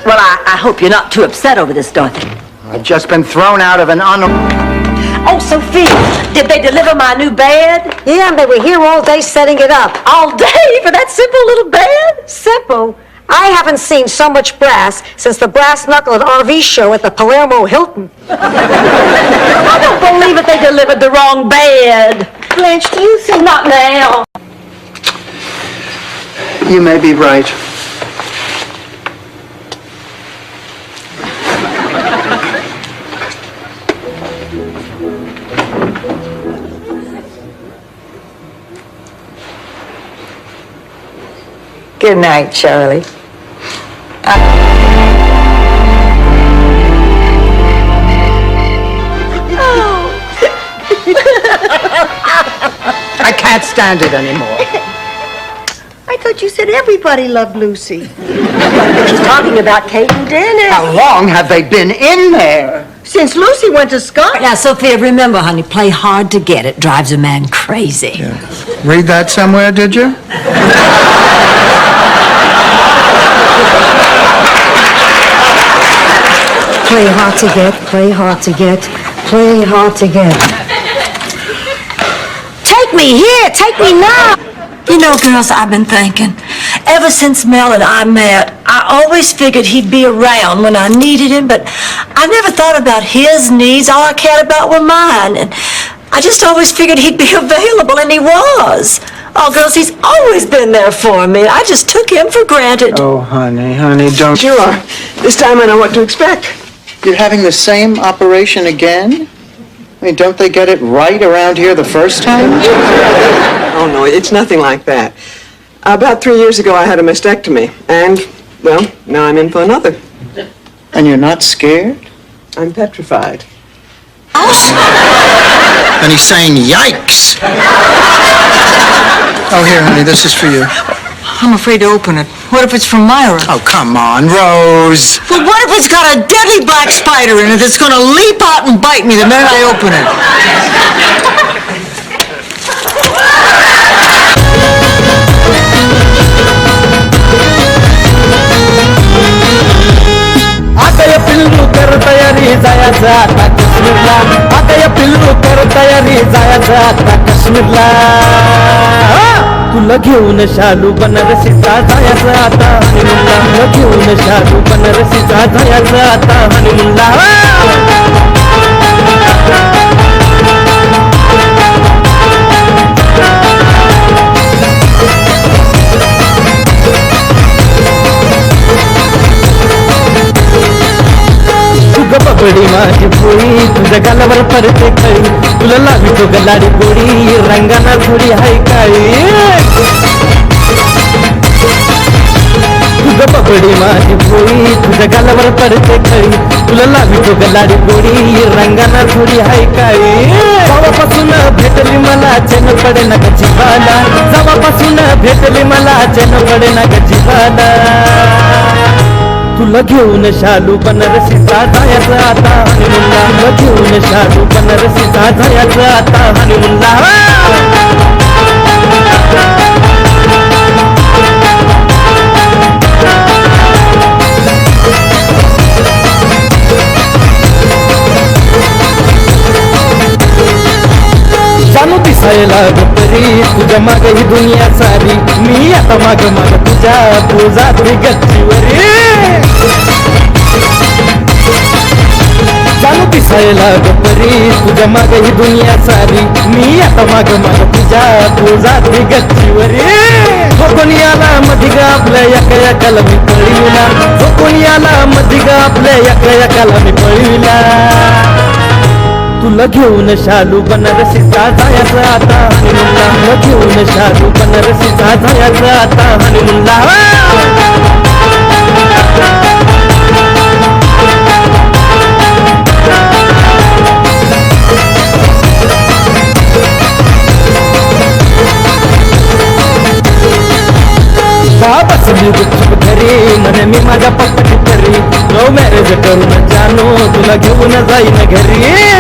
Well, I hope you're not too upset over this, Dorothy. I've just been thrown out of an Oh, Sophia, did they deliver my new bed? Yeah, and they were here all day setting it up. All day for that simple little bed? Simple. I haven't seen so much brass since the brass knuckle at RV show at the Palermo Hilton. I don't believe it, they delivered the wrong bed. Blanche, do you think? Not now. You may be right. Good night, Charlie. I can't stand it anymore. I thought you said everybody loved Lucy. She's talking about Kate and Dennis. How long have they been in there? Since Lucy went to Scotland. Now, Sophia, remember, honey, play hard to get. It drives a man crazy. Yeah. Read that somewhere, did you? Play hard to get, play hard to get, play hard to get. Take me here, take me now. You know, girls, I've been thinking. Ever since Mel and I met, I always figured he'd be around when I needed him, but I never thought about his needs. All I cared about were mine. And I just always figured he'd be available, and he was. Oh, girls, he's always been there for me. I just took him for granted. Oh, honey, don't. You are. This time I know what to expect. You're having the same operation again? I mean, don't they get it right around here the first time? Oh, no, it's nothing like that. About 3 years ago, I had a mastectomy. And, well, now I'm in for another. And you're not scared? I'm petrified. And he's saying, yikes! Oh, here, honey, this is for you. I'm afraid to open it. What if it's from Myra? Oh, come on, Rose. Well, what if it's got a deadly black spider in it that's going to leap out and bite me the minute I open it? आता या पिल्लू कर तयारी जायचं आता काश्मीरला आता या पिल्लू कर तयारी जायचं आता काश्मीरला तुला घेऊन शालू बनारसीचा जायचं आता हनीमूनला तुला घेऊन शालू बनारसीचा जायचं आता हनीमूनला बबडी माझी पोळी तुझ्या गालावर पडते खळी तुला लावितो गलाडी गोडी रंगाना थोडी हाय काळी तुझं बबडी माझी पोळी तुझ्या गालावर पडते खळी तुला लावितो गलाडी गोडी रंगाना थोडी हाय काळी जावापासून भेटली मला चैन पडे ना गजीवाला जावापासून भेटली मला चैन पडे ना गजीवाला तुला घेऊन शालू बनारसीचा जायचं आता हनीमूनला तुला घेऊन शालू बनारसीचा जायचं आता हनीमूनला दिसायला गपरी तुझ्या माग ही दुनिया सारी मी आता माग माग तुझ्या तू जाते गच्चीवरी चालू दिसायला गपरी तुझ्या माग ही दुनिया सारी मी आता माग माग तुझ्या तू जाते गच्चीवरी जो कोणी आला मधी ग आपल्या एका एकाला मी पळविला जो कोणी आला मधी ग आपल्या एका एकाला मी पळविला तुला घेऊन शालू बनारसीचा जायचं आता हनीमूनला तुला घेऊन शालू बनारसीचा जायचं आता हनीमूनला बसली गुपचूप घरी म्हणे मी माझ्या पप्पाची तरी लव्ह मॅरेज करून जानो तुला घेऊन जाईन घरी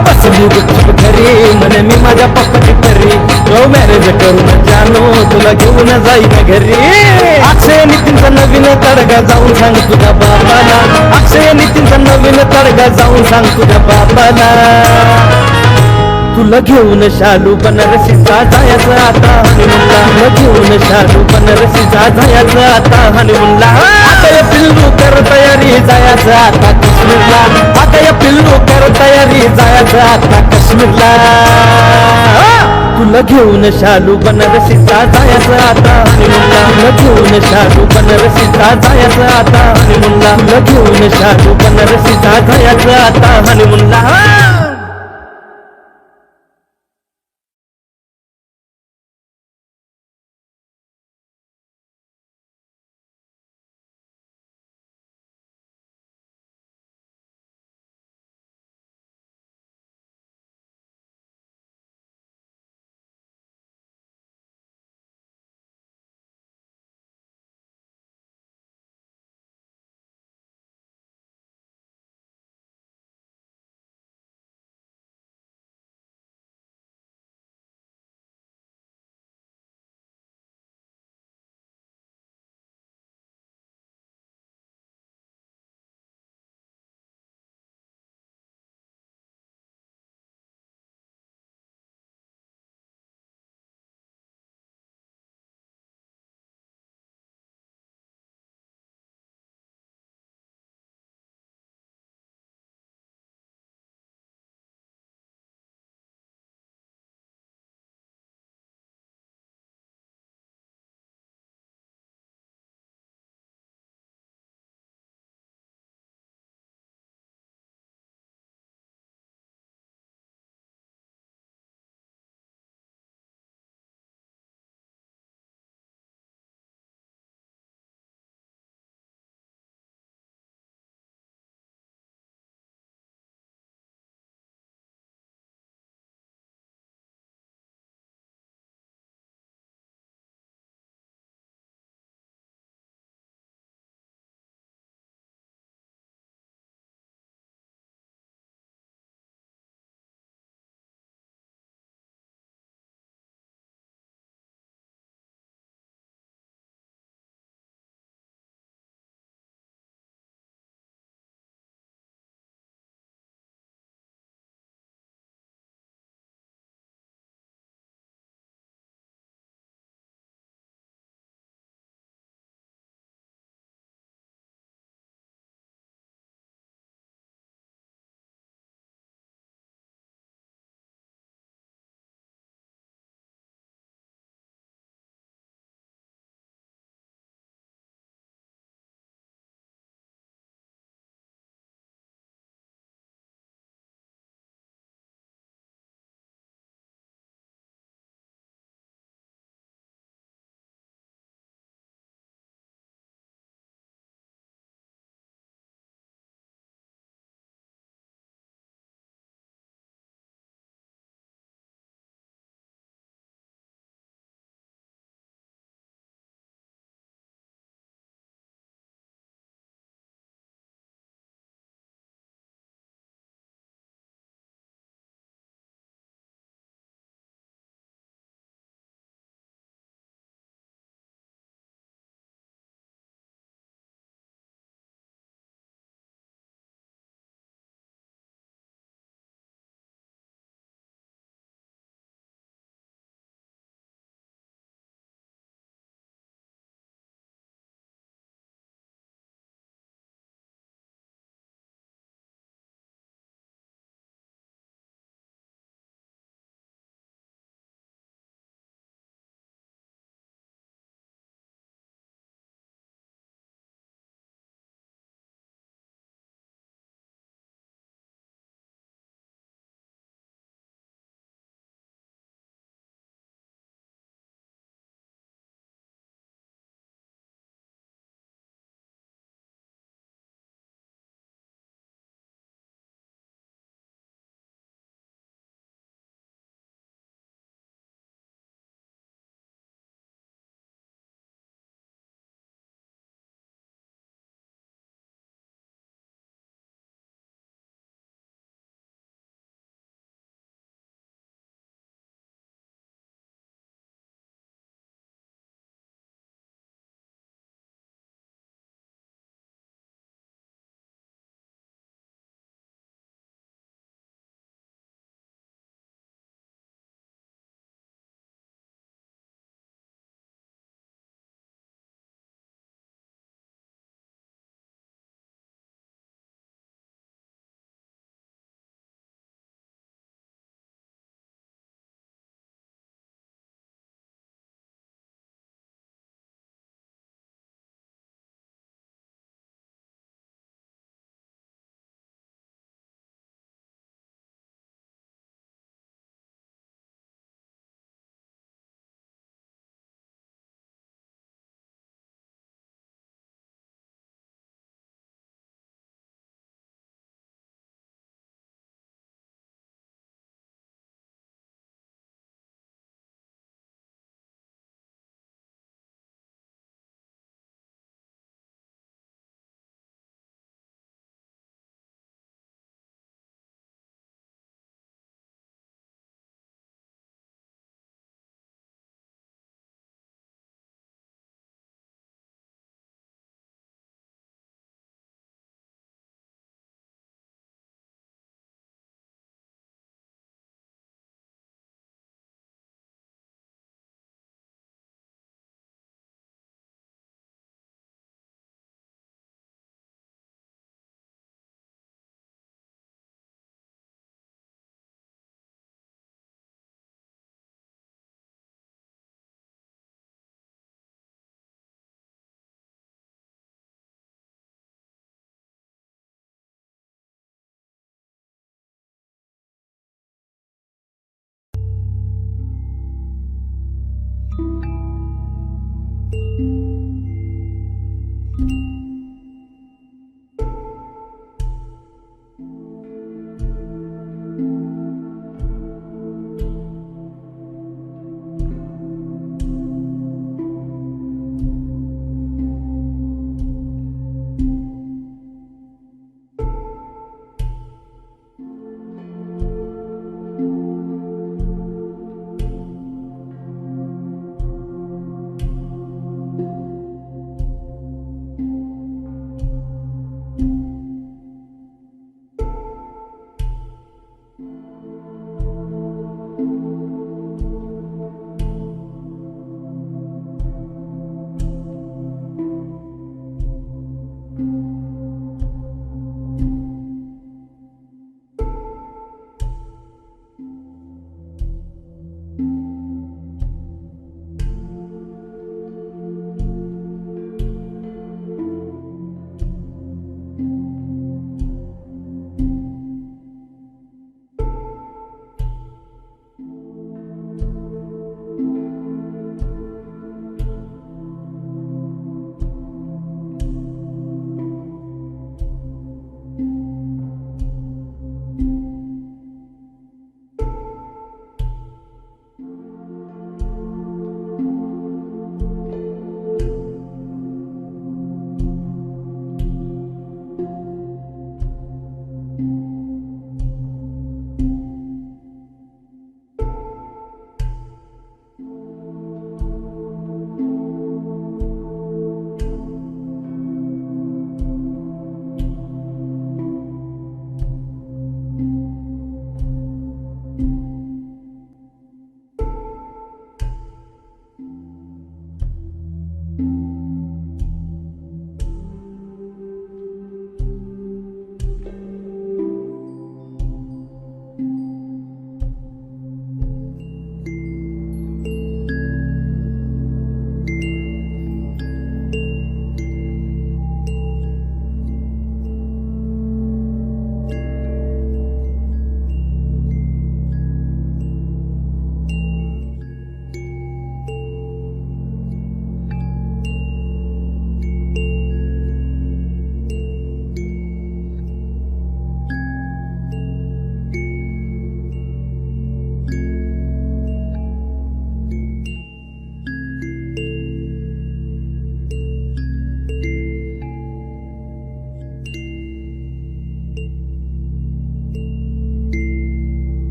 बसली गुपचूप घरी म्हणे मी माझ्या पप्पाची तरी लव्ह मॅरेज करून जानो तुला घेऊन जाईन घरी अक्षय नितीनचा नवीन तडगा जाऊन सांग तुझ्या बाबाला अक्षय नितीनचा नवीन तडगा जाऊन सांग तुझ्या बाबाला तुला घेऊन शालू बनारसीचा जायचं आता हनीमूनला तुला घेऊन शालू बनारसीचा जायचं आता हनीमूनला आता या पिल्लू कर तयारी जायचं आता काश्मीरला आता या पिल्लू कर तयारी जायचं आता काश्मीरला तुला घेऊन शालू बनारसीचा जायचं आता हनीमूनला तुला घेऊन शालू बनारसीचा जायचं आता हनीमूनला तुला घेऊन शालू बनारसीचा जायचं आता हनीमूनला